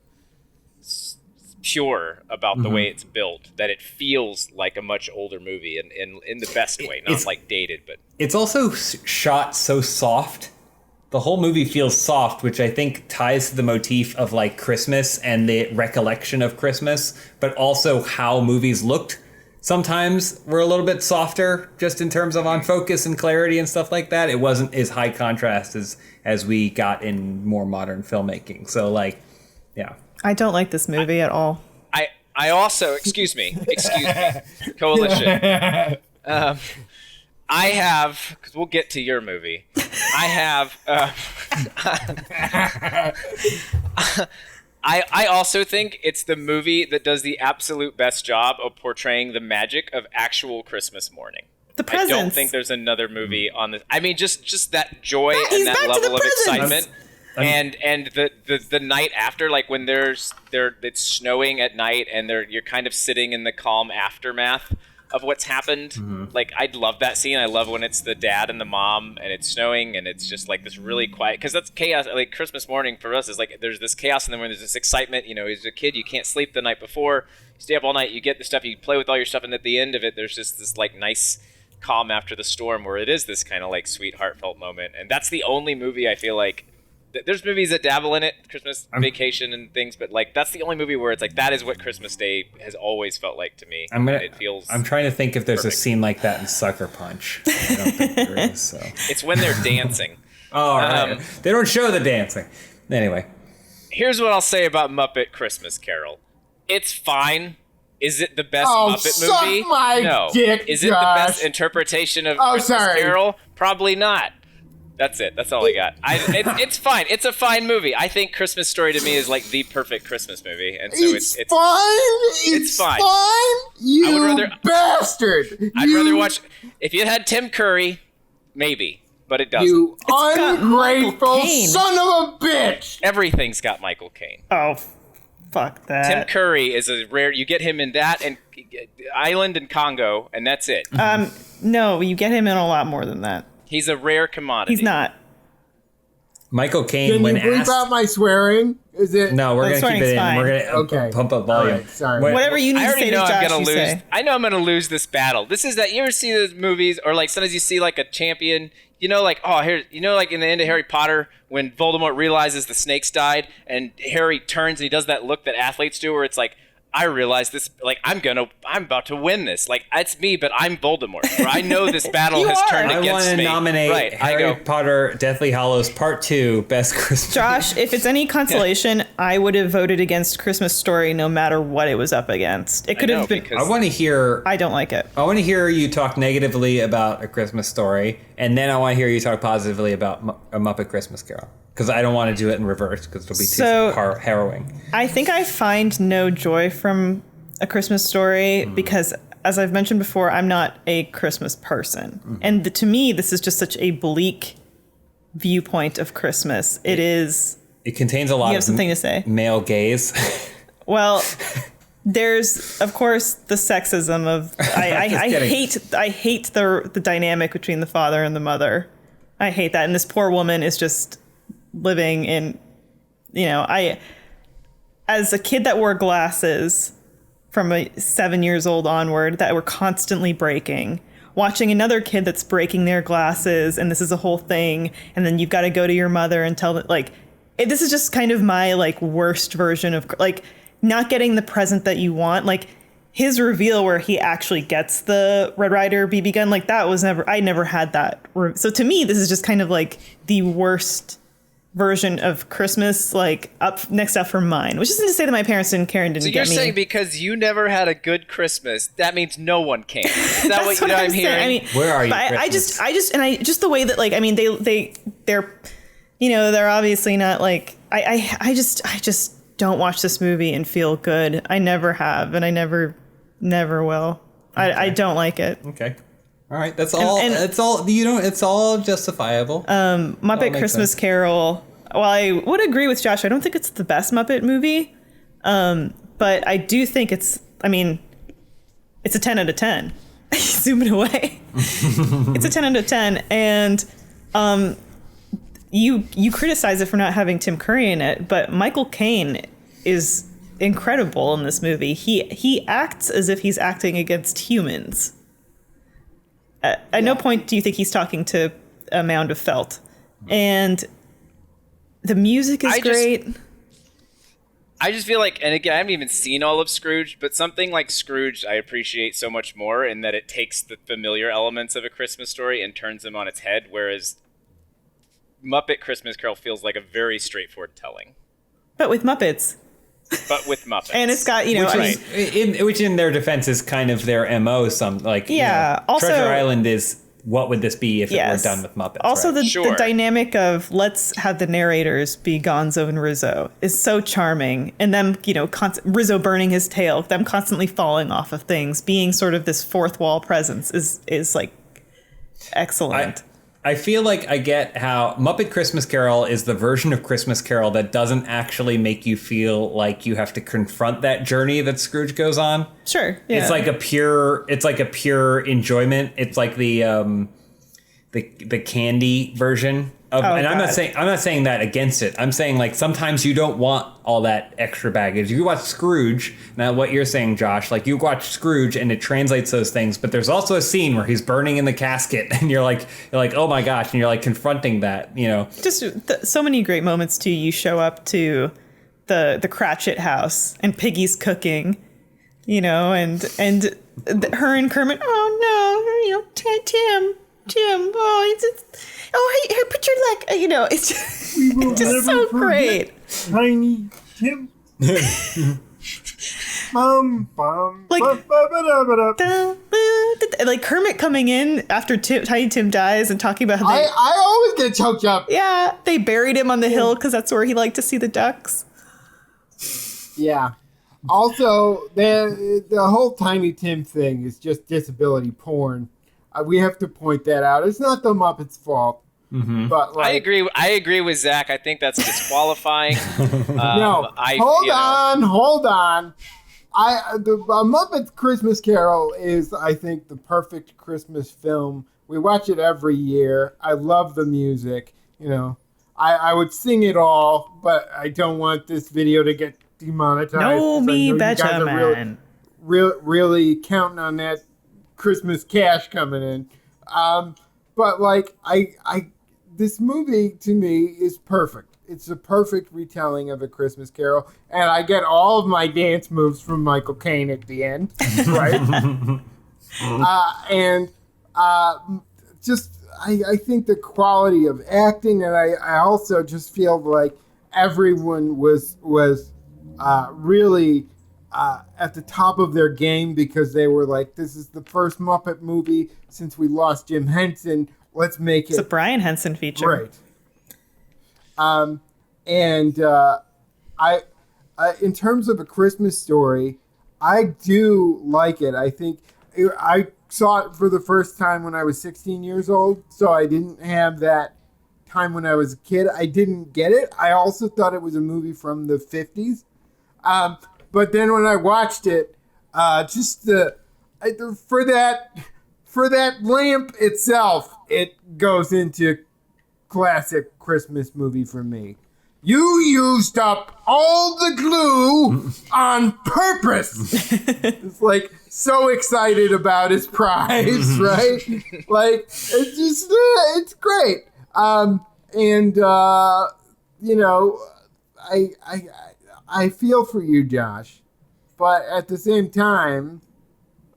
pure about the way it's built that it feels like a much older movie in the best way, not like dated, but it's also shot so soft. The whole movie feels soft, which I think ties to the motif of like Christmas and the recollection of Christmas, but also how movies looked. Sometimes were a little bit softer just in terms of on focus and clarity and stuff like that. It wasn't as high contrast as we got in more modern filmmaking. So like, yeah. I don't like this movie at all. I also, excuse me, Coalition. I have, because we'll get to your movie. I have. I also think it's the movie that does the absolute best job of portraying the magic of actual Christmas morning. The presents. I don't think there's another movie on this. I mean, just that joy Yeah, and that back to level the of presents. excitement. And the night after, like when it's snowing at night and you're kind of sitting in the calm aftermath of what's happened. Mm-hmm. Like, I love that scene. I love when it's the dad and the mom and it's snowing and it's just like this really quiet, because that's chaos. Like Christmas morning for us is like there's this chaos and then when there's this excitement, you know, as a kid you can't sleep the night before, you stay up all night, you get the stuff, you play with all your stuff, and at the end of it there's just this like nice calm after the storm where it is this kind of like sweet heartfelt moment. And that's the only movie I feel like there's movies that dabble in it, Christmas Vacation and things, but like that's the only movie where it's like that is what Christmas Day has always felt like to me. It feels. I'm trying to think if there's perfect. a scene like that in Sucker Punch. I don't think there is. So. It's when they're dancing. Oh, right. They don't show the dancing. Anyway, here's what I'll say about Muppet Christmas Carol. It's fine. Is it the best Muppet suck movie? my No. dick, Is it the Josh. best interpretation of Christmas Carol? Probably not. That's it. That's all I got. It's fine. It's a fine movie. I think Christmas Story to me is like the perfect Christmas movie, and so it's fine. It's fine. You I would rather- bastard. I'd rather watch. If it had Tim Curry, maybe, but it doesn't. You got Michael ungrateful Caine. son of a bitch. Everything's got Michael Caine. Oh, fuck that. Tim Curry is a rare. You get him in that and Island and Congo, and that's it. No, you get him in a lot more than that. He's a rare commodity. He's not. Michael Caine, Can when you bleep asked, out my swearing? Is it? no, we're That's gonna keep it in. fine. We're gonna Okay. pump up volume. All right, sorry. Whatever you need I to already say to know Josh, I'm gonna you lose. say. I know I'm gonna lose this battle. This is that you ever see those movies, or like sometimes you see like a champion. You know, like like in the end of Harry Potter when Voldemort realizes the snakes died, and Harry turns and he does that look that athletes do, where it's like, I realize this, like I'm about to win this. Like it's me, but I'm Voldemort. Or I know this battle has turned I want against to me. nominate Right, Harry Potter Deathly Hallows Part 2 Best Christmas. Josh, if it's any consolation, I would have voted against Christmas Story no matter what it was up against. It could know, have been. because- I want to hear. I don't like it. I want to hear you talk negatively about A Christmas Story, and then I want to hear you talk positively about A Muppet Christmas Carol. Because I don't want to do it in reverse, because it'll be too harrowing. I think I find no joy from A Christmas Story because, as I've mentioned before, I'm not a Christmas person. And to me, this is just such a bleak viewpoint of Christmas. It contains a lot You have of something to say? male gaze. Well, there's of course the sexism of I hate the dynamic between the father and the mother. I hate that, and this poor woman is just living in, as a kid that wore glasses from 7 years old onward that were constantly breaking, watching another kid that's breaking their glasses, and this is a whole thing, and then you've got to go to your mother and tell them, this is just kind of my worst version of not getting the present that you want. His reveal where he actually gets the Red Ryder BB gun, I never had that. So to me, this is just kind of the worst version of Christmas, next up from mine, which isn't to say that my parents didn't care and didn't get me. So you're saying because you never had a good Christmas, that means no one can. Is that what I'm hearing? I mean, Where are you? I just the way that they're obviously not I just don't watch this movie and feel good. I never have, and I never will. Okay. I don't like it. Okay. All right, that's all. It's all It's all justifiable. Muppet Christmas sense. Carol. While I would agree with Josh, I don't think it's the best Muppet movie, but I do think it's a 10 out of 10. Zoom it away. It's a 10 out of 10, and you criticize it for not having Tim Curry in it, but Michael Caine is incredible in this movie. He acts as if he's acting against humans. At no point do you think he's talking to a mound of felt. And the music is great. I just feel like, and again, I haven't even seen all of Scrooged, but something like Scrooged I appreciate so much more in that it takes the familiar elements of A Christmas Story and turns them on its head, whereas Muppet Christmas Carol feels like a very straightforward telling. But with Muppets. And it's got, you know, which in their defense is kind of their MO. Also, Treasure Island is, what would this be if it were done with Muppets? Also, right? the dynamic of let's have the narrators be Gonzo and Rizzo is so charming. And them, you know, Rizzo burning his tail, them constantly falling off of things, being sort of this fourth wall presence is like excellent. I feel like I get how Muppet Christmas Carol is the version of Christmas Carol that doesn't actually make you feel like you have to confront that journey that Scrooge goes on. Sure. Yeah. It's like a pure enjoyment. It's like the candy version of, and I'm not saying that against it. I'm saying like sometimes you don't want all that extra baggage. You watch Scrooge, now what you're saying, Josh, like you watch Scrooge and it translates those things, but there's also a scene where he's burning in the casket and you're like, oh my gosh, and you're like confronting that, you know. Just so many great moments too. You show up to the Cratchit house and Piggy's cooking, you know, and her and Kermit, oh no, you know, Tim, hey, put your leg, you know, it's just so great. Tiny Tim. Like Kermit coming in after Tiny Tim dies and talking about how I always get choked up. Yeah, they buried him on the hill because that's where he liked to see the ducks. Yeah. Also, the whole Tiny Tim thing is just disability porn. We have to point that out. It's not the Muppets' fault. Mm-hmm. But like, I agree with Zach. I think that's disqualifying. No, hold on. The Muppets Christmas Carol is, I think, the perfect Christmas film. We watch it every year. I love the music. You know, I would sing it all, but I don't want this video to get demonetized. No, me betcha, man. Really counting on that Christmas cash coming in. But like this movie to me is perfect. It's a perfect retelling of A Christmas Carol, and I get all of my dance moves from Michael Caine at the end, right? I think the quality of acting, and I also just feel like everyone was really at the top of their game because they were like, this is the first Muppet movie since we lost Jim Henson. Let's make it. It's a Brian Henson feature. Right. In terms of A Christmas Story, I do like it. I think I saw it for the first time when I was 16 years old, so I didn't have that time when I was a kid. I didn't get it. I also thought it was a movie from the 50s. But then when I watched it, for that lamp itself, it goes into classic Christmas movie for me. You used up all the glue on purpose. It's like so excited about his prize, right? Like it's just it's great. You know, I feel for you, Josh, but at the same time,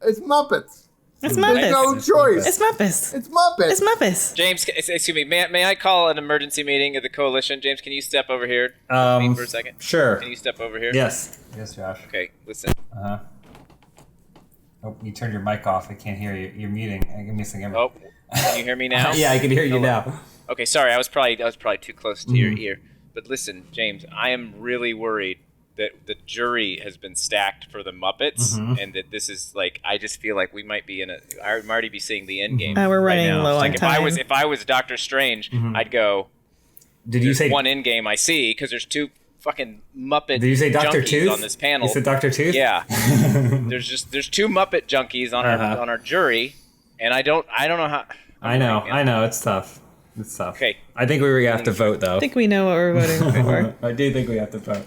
it's Muppets. It's Muppets. There's no choice. It's Muppets. It's Muppets. It's Muppets. James, excuse me. May I call an emergency meeting of the coalition? James, can you step over here with me for a second? Sure. Can you step over here? Yes, Josh. Okay, listen. Oh, you turned your mic off. I can't hear you. You're muting. Give me a second. Oh, can you hear me now? Yeah, I can hear you now. Okay, sorry. I was probably too close to your ear. But listen, James, I am really worried that the jury has been stacked for the Muppets, and that this is like, I just feel like we might be I'm already be seeing the end game. We're running low on time. If I was Doctor Strange, I'd go. Did you say one end game I see because there's two fucking Muppet? Did you say Dr. junkies Tooth on this panel? You said Dr. Tooth? Yeah. there's two Muppet junkies on our jury, and I don't know how. I know it's tough. It's tough. Okay. I think we have to vote though. I think we know what we're voting for. I do think we have to vote.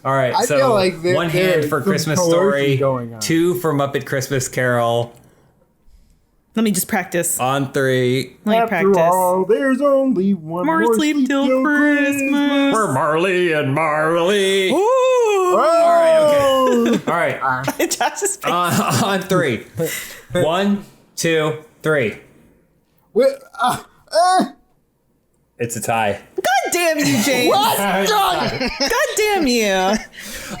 All right, I so feel like one hand for some Christmas coercion Story, going on. 2 for Muppet Christmas Carol. Let me just practice. On 3. Let me After practice. all, there's only one More sleep till Christmas. For Marley and Marley. Ooh! Oh! All right, Josh's face. on 3. 1, 2, 3. Wait, It's a tie. God damn you, James. what? Done! God damn you.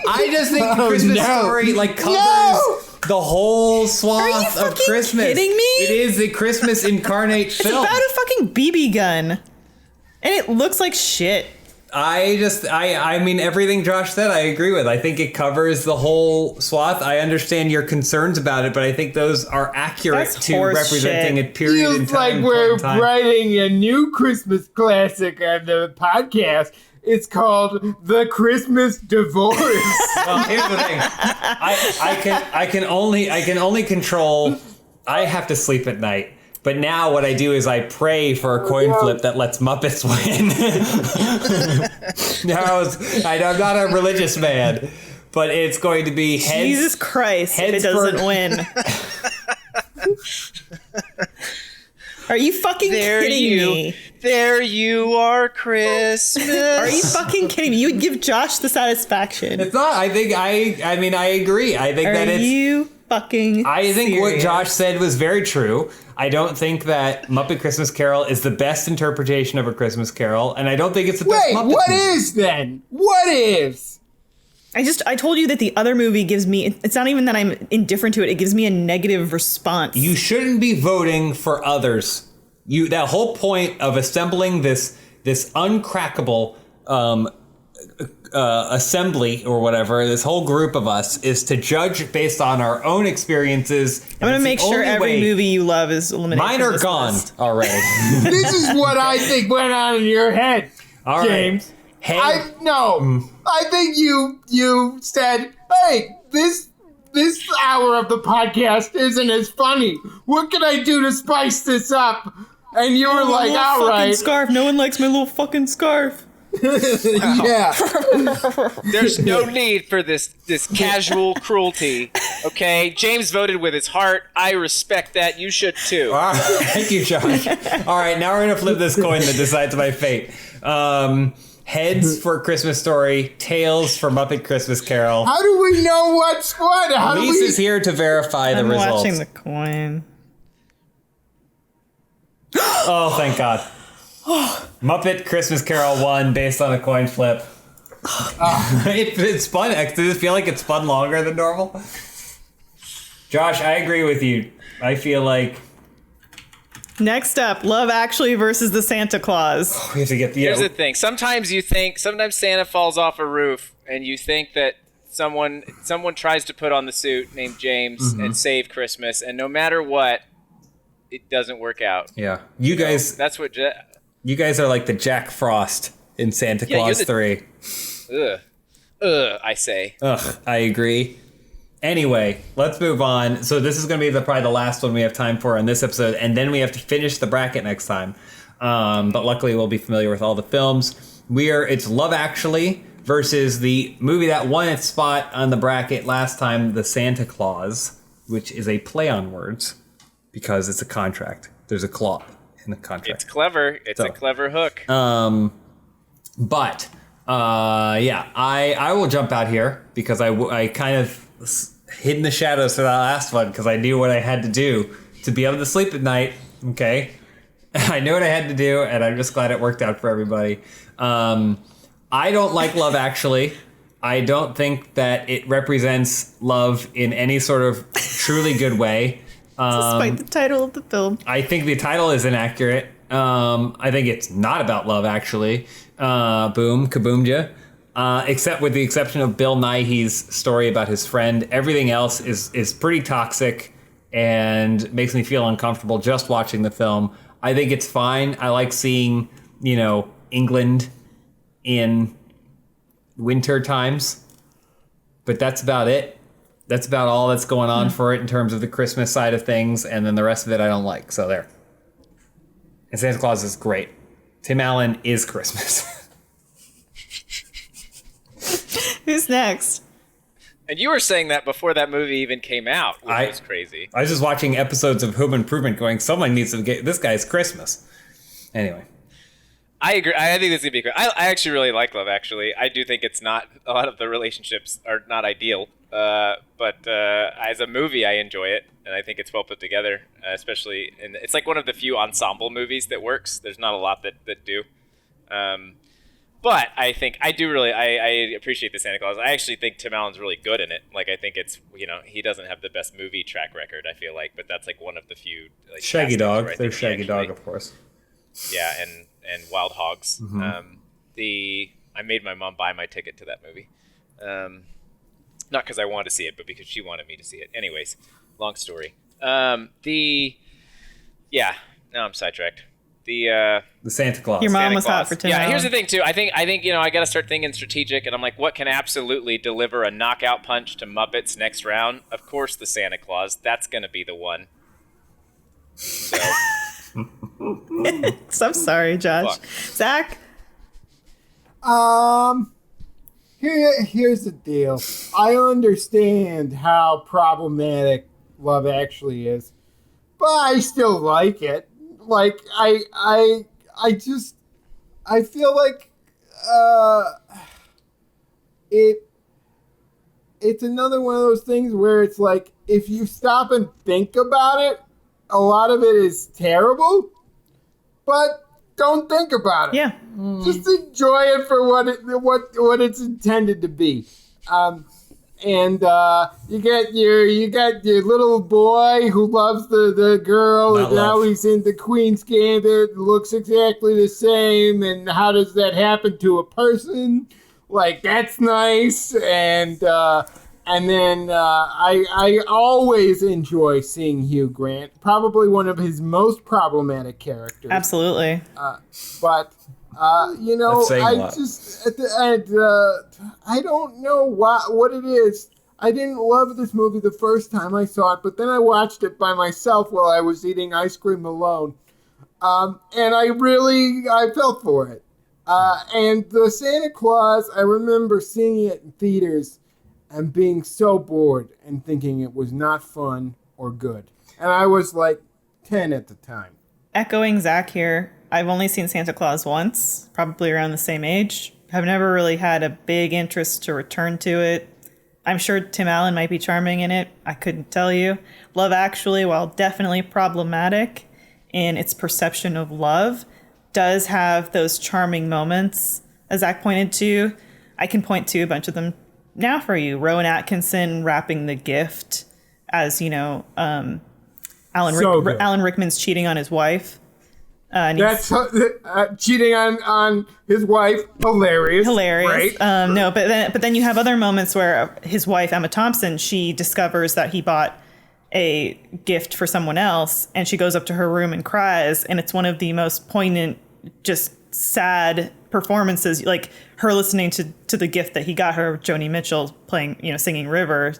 I just think the Christmas Story covers the whole swath Are you of fucking Christmas. kidding me? It is a Christmas incarnate It's film. about a fucking BB gun. And it looks like shit. I mean, everything Josh said, I agree with. I think it covers the whole swath. I understand your concerns about it, but I think those are accurate That's to horse representing shit. a period in Feels time. like we're point in time. writing a new Christmas classic on the podcast. It's called The Christmas Divorce. Well, here's the thing. I can only control. I have to sleep at night. But now what I do is I pray for a coin flip that lets Muppets win. I'm not a religious man, but it's going to be heads. Jesus Christ, if it heads doesn't for- win. Are you fucking kidding me? There you are, Christmas. Are you fucking kidding me? You would give Josh the satisfaction. It's not. I think I mean I agree. I think Are that it's. you fucking I think what serious? Josh said was very true. I don't think that Muppet Christmas Carol is the best interpretation of A Christmas Carol, and I don't think it's the best Wait, Muppet what movie. is then? What is? I told you that the other movie gives me, it's not even that I'm indifferent to it, it gives me a negative response. You shouldn't be voting for others. That whole point of assembling this uncrackable assembly or whatever, this whole group of us, is to judge based on our own experiences. I'm going to make sure every movie you love is eliminated. Mine from are this gone list. already. This is what I think went on in your head, All right. James. Hey, I think you said, hey, this hour of the podcast isn't as funny. What can I do to spice this up? And you were like, Little all fucking right. scarf. No one likes my little fucking scarf. Yeah. There's no need for this casual cruelty. Okay, James voted with his heart. I respect that. You should too. all right. Thank you, Josh. All right, now we're going to flip this coin that decides my fate. Heads for Christmas Story, tails for Muppet Christmas Carol. How do we know what's what? How do Elyse we... is here to verify the I'm results. watching the coin. Oh, thank God. Muppet Christmas Carol won based on a coin flip. It spun. Does it feel like it spun longer than normal? Josh, I agree with you. I feel like Next up, Love Actually versus the Santa Claus. we have to get the. Here's the thing. Sometimes Santa falls off a roof, and you think that someone tries to put on the suit named James and save Christmas, and no matter what, it doesn't work out. Yeah, you guys. That's what. You guys are like the Jack Frost in Santa Claus 3. I say. Ugh, I agree. Anyway, let's move on. So this is going to be probably the last one we have time for on this episode, and then we have to finish the bracket next time. But luckily, we'll be familiar with all the films. It's Love Actually versus the movie that won its spot on the bracket last time, The Santa Claus, which is a play on words because it's a contract. There's a clause in the contract. It's clever. It's a clever hook. But I will jump out here because I kind of hid in the shadows for that last one because I knew what I had to do to be able to sleep at night. Okay, I knew what I had to do, and I'm just glad it worked out for everybody. I don't like Love Actually. I don't think that it represents love in any sort of truly good way. Despite the title of the film. I think the title is inaccurate. I think it's not about love, actually. Boom, kaboomja. Except with the exception of Bill Nighy's story about his friend. Everything else is pretty toxic and makes me feel uncomfortable just watching the film. I think it's fine. I like seeing, England in winter times. But that's about it. That's about all that's going on for it in terms of the Christmas side of things. And then the rest of it I don't like. So there. And Santa Claus is great. Tim Allen is Christmas. Who's next? And you were saying that before that movie even came out, which was crazy. I was just watching episodes of Home Improvement going, someone needs to get this guy's Christmas. Anyway. I agree. I think this is going to be great. I actually really like Love Actually. I do think it's not, a lot of the relationships are not ideal. But as a movie, I enjoy it. And I think it's well put together, especially, it's like one of the few ensemble movies that works. There's not a lot that do. But I think I appreciate the Santa Claus. I actually think Tim Allen's really good in it. Like, I think it's, he doesn't have the best movie track record, I feel like, but that's like one of the few. Like, Shaggy Dog. There's Shaggy Dog, of course. Yeah, and Wild Hogs. Mm-hmm. I made my mom buy my ticket to that movie. Not because I wanted to see it, but because she wanted me to see it. Anyways, long story. Now I'm sidetracked. The Santa Claus. Your mom Santa was Claus. hot for Tim Yeah, Allen. here's the thing too. I think I got to start thinking strategic, and I'm like, what can absolutely deliver a knockout punch to Muppets next round? Of course, the Santa Claus. That's gonna be the one. So, I'm sorry, Josh. Fuck. Zach. Here's the deal. I understand how problematic Love Actually is, but I still like it. Like, I feel like it's another one of those things where it's like, if you stop and think about it, a lot of it is terrible, but don't think about it. Yeah. Just enjoy it for what it's intended to be. And you got your little boy who loves the girl, Not and now love. he's in the Queen's Gambit, looks exactly the same, and how does that happen to a person? Like, that's nice. And then I always enjoy seeing Hugh Grant, probably one of his most problematic characters. Absolutely. But That's saying a I lot. just at the end, I don't know what it is. I didn't love this movie the first time I saw it, but then I watched it by myself while I was eating ice cream alone, and I felt for it. And the Santa Claus, I remember seeing it in theaters and being so bored and thinking it was not fun or good. And I was like 10 at the time. Echoing Zach here, I've only seen Santa Claus once, probably around the same age. I've never really had a big interest to return to it. I'm sure Tim Allen might be charming in it. I couldn't tell you. Love Actually, while definitely problematic in its perception of love, does have those charming moments, as Zach pointed to. I can point to a bunch of them now for you. Rowan Atkinson wrapping the gift as, Alan Rickman's cheating on his wife. That's cheating on his wife. Hilarious. Hilarious. Great. No, but then you have other moments where his wife, Emma Thompson, she discovers that he bought a gift for someone else, and she goes up to her room and cries, and it's one of the most poignant, just sad performances, like her listening to the gift that he got her, Joni Mitchell playing, singing River,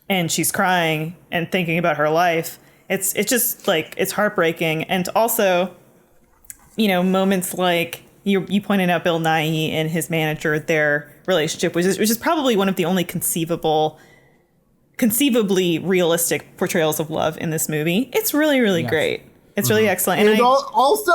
and she's crying and thinking about her life. It's just like, it's heartbreaking. And also, moments like you pointed out Bill Nighy and his manager, their relationship, which is probably one of the only conceivably realistic portrayals of love in this movie. It's really, really great. It's really excellent. And also,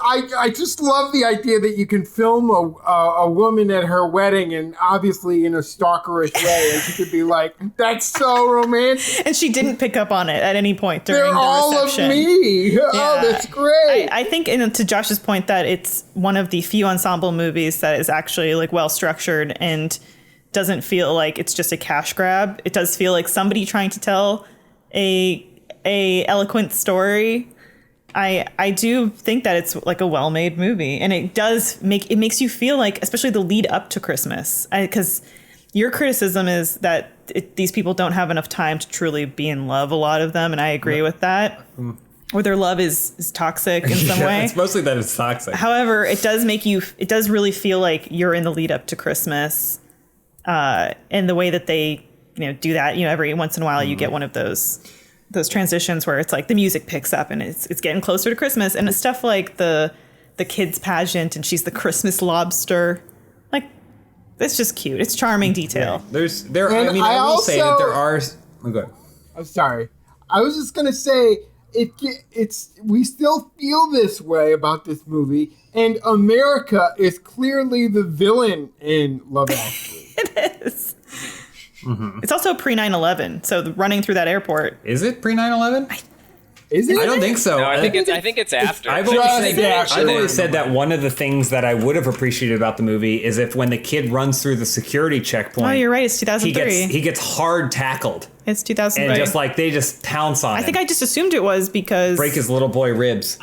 I just love the idea that you can film a woman at her wedding, and obviously in a stalkerish way, and she could be like, "That's so romantic." And she didn't pick up on it at any point during They're the all reception. of me. Oh, that's great. I think, and to Josh's point, that it's one of the few ensemble movies that is actually like well structured and doesn't feel like it's just a cash grab. It does feel like somebody trying to tell a eloquent story. I do think that it's like a well-made movie, and it makes you feel like, especially the lead up to Christmas, because your criticism is that these people don't have enough time to truly be in love, a lot of them, and I agree with that. Or their love is toxic in some way. It's mostly that it's toxic. However, it does really feel like you're in the lead up to Christmas, and the way that they do that. Every once in a while you get one of those transitions where it's like the music picks up and it's getting closer to Christmas, and it's stuff like the kids pageant, and she's the Christmas lobster. Like, It's just cute. It's charming detail. I will say that there are. Oh, go ahead. I'm sorry. I was just gonna say we still feel this way about this movie, and America is clearly the villain in Love Actually. It is. Mm-hmm. It's also pre 9/11, so running through that airport. Is it pre 9/11? Is it? I don't think so. No, I think it's after. I've always said that one of the things that I would have appreciated about the movie is if when the kid runs through the security checkpoint. Oh, you're right. It's 2003. He gets hard tackled. It's 2003. And just like they just pounce on him. I think I just assumed it was because break his little boy ribs.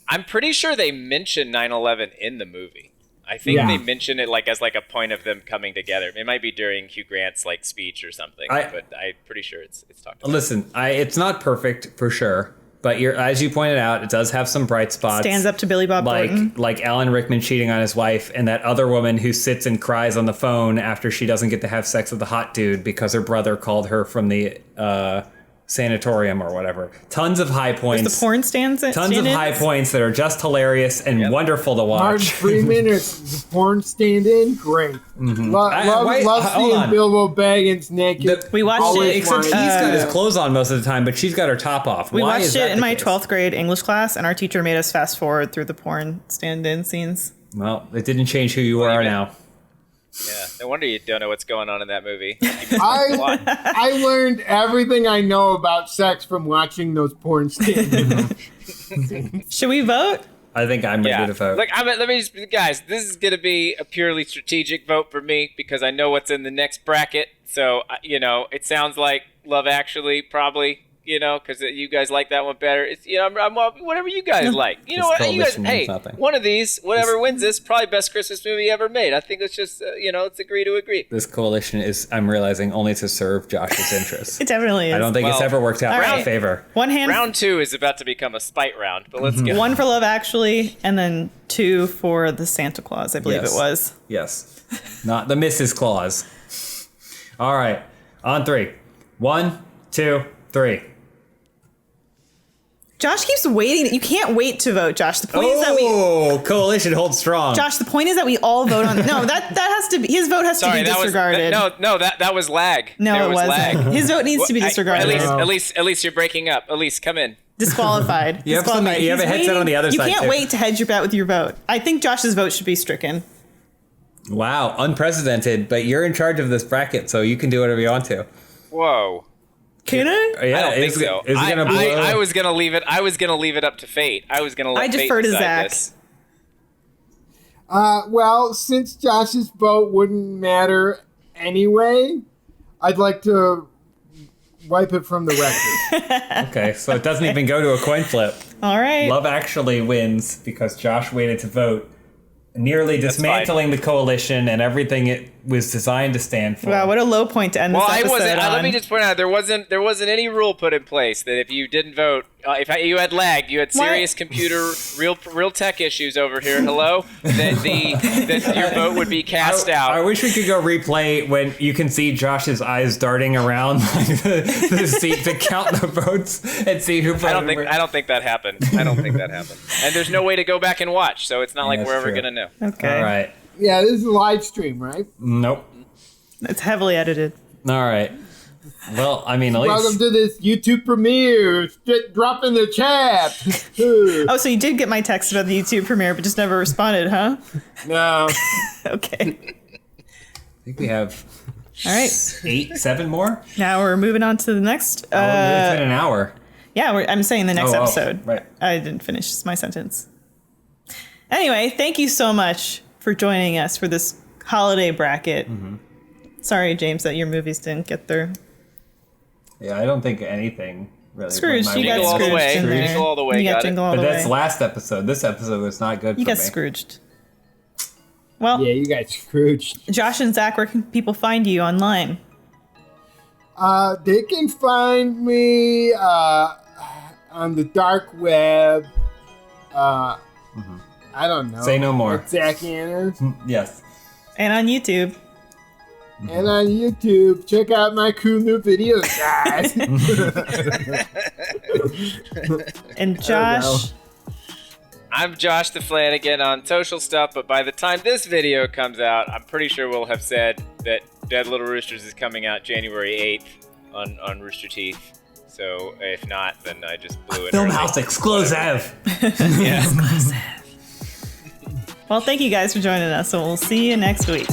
I'm pretty sure they mention 9/11 in the movie. I think they mention it as a point of them coming together. It might be during Hugh Grant's speech or something, but I'm pretty sure it's talked about. Listen, it's not perfect for sure, but as you pointed out, it does have some bright spots. Stands up to Billy Bob Thornton. Like Alan Rickman cheating on his wife, and that other woman who sits and cries on the phone after she doesn't get to have sex with the hot dude because her brother called her from the sanatorium or whatever. Tons of high points. There's the porn stands. Tons of high points that are just hilarious and wonderful to watch. Martin Freeman is the porn stand-in. Great. Mm-hmm. Love seeing Bilbo Baggins naked. We watched it. Except he's got his clothes on most of the time, but she's got her top off. We watched it in my 12th grade English class, and our teacher made us fast forward through the porn stand-in scenes. Well, it didn't change who you are now. Yeah, no wonder you don't know what's going on in that movie. I learned everything I know about sex from watching those porn stand-ins. Should we vote? I think I'm ready to vote. Look, let me just, guys, this is going to be a purely strategic vote for me because I know what's in the next bracket. So, it sounds like Love Actually probably, because you guys like that one better. It's, I'm whatever you guys like. You know what? You guys, hey, one of these, whatever wins this, probably best Christmas movie ever made. I think let's just, let's agree to agree. This coalition is, I'm realizing, only to serve Josh's interests. It definitely is. I don't think it's ever worked out in my favor. Round 2 is about to become a spite round, but let's go. 1 for Love Actually, and then 2 for the Santa Claus, I believe it was. Yes. Not the Mrs. Claus. All right. On 3. 1, 2, 3. Josh keeps waiting. You can't wait to vote, Josh. The point is that coalition holds strong. Josh, the point is that we all vote on. No, that has to be. His vote has to be disregarded. That was lag. No, it wasn't. Lag. His vote needs to be disregarded. Elyse, you're breaking up. Elyse, come in. Disqualified. You have a headset on the other side. You can't wait to hedge your bet with your vote. I think Josh's vote should be stricken. Wow, unprecedented. But you're in charge of this bracket, so you can do whatever you want to. Whoa. Can I? Yeah, I don't think so. I was gonna leave it. I was gonna leave it up to fate. I was gonna let I fate defer to decide Zach. This. Well, since Josh's vote wouldn't matter anyway, I'd like to wipe it from the record. Okay, so it doesn't even go to a coin flip. All right. Love Actually wins because Josh waited to vote, nearly dismantling the coalition and everything it was designed to stand for. Wow, what a low point to end this episode on. Let me just point out there wasn't any rule put in place that if you didn't vote, if you had lagged, you had serious computer, real tech issues over here. Hello, that your vote would be cast out. I wish we could go replay when you can see Josh's eyes darting around the seat to count the votes and see who voted. I don't think that happened. And there's no way to go back and watch, so it's not like we're ever gonna know. Okay. All right. Yeah, this is a live stream, right? Nope. It's heavily edited. All right. Well, I mean, at least... Welcome to this YouTube premiere. Drop in the chat. Oh, so you did get my text about the YouTube premiere, but just never responded, huh? No. Okay. I think we have... All right. 7 more? Now we're moving on to the next... it's been an hour. Yeah, I'm saying the next episode. Right. I didn't finish my sentence. Anyway, thank you so much for joining us for this holiday bracket. Mm-hmm. Sorry, James, that your movies didn't get there. Yeah, I don't think anything really. Scrooged, you got Scrooged in there. Jingle all the way. You got Jingle all the way. But that's last episode. This episode was not good for me. You got Scrooged. Well, yeah, you got Scrooged. Josh and Zach, where can people find you online? They can find me on the dark web. I don't know. Say no more. Zach Anners. Yes. And on YouTube. And on YouTube, check out my cool new videos, guys. And Josh, I'm Josh the Flanagan on social stuff, but by the time this video comes out, I'm pretty sure we'll have said that Dead Little Roosters is coming out January 8th on Rooster Teeth. So if not, then I just blew it. Funhaus exclusive. Yeah. Well, thank you guys for joining us, and we'll see you next week.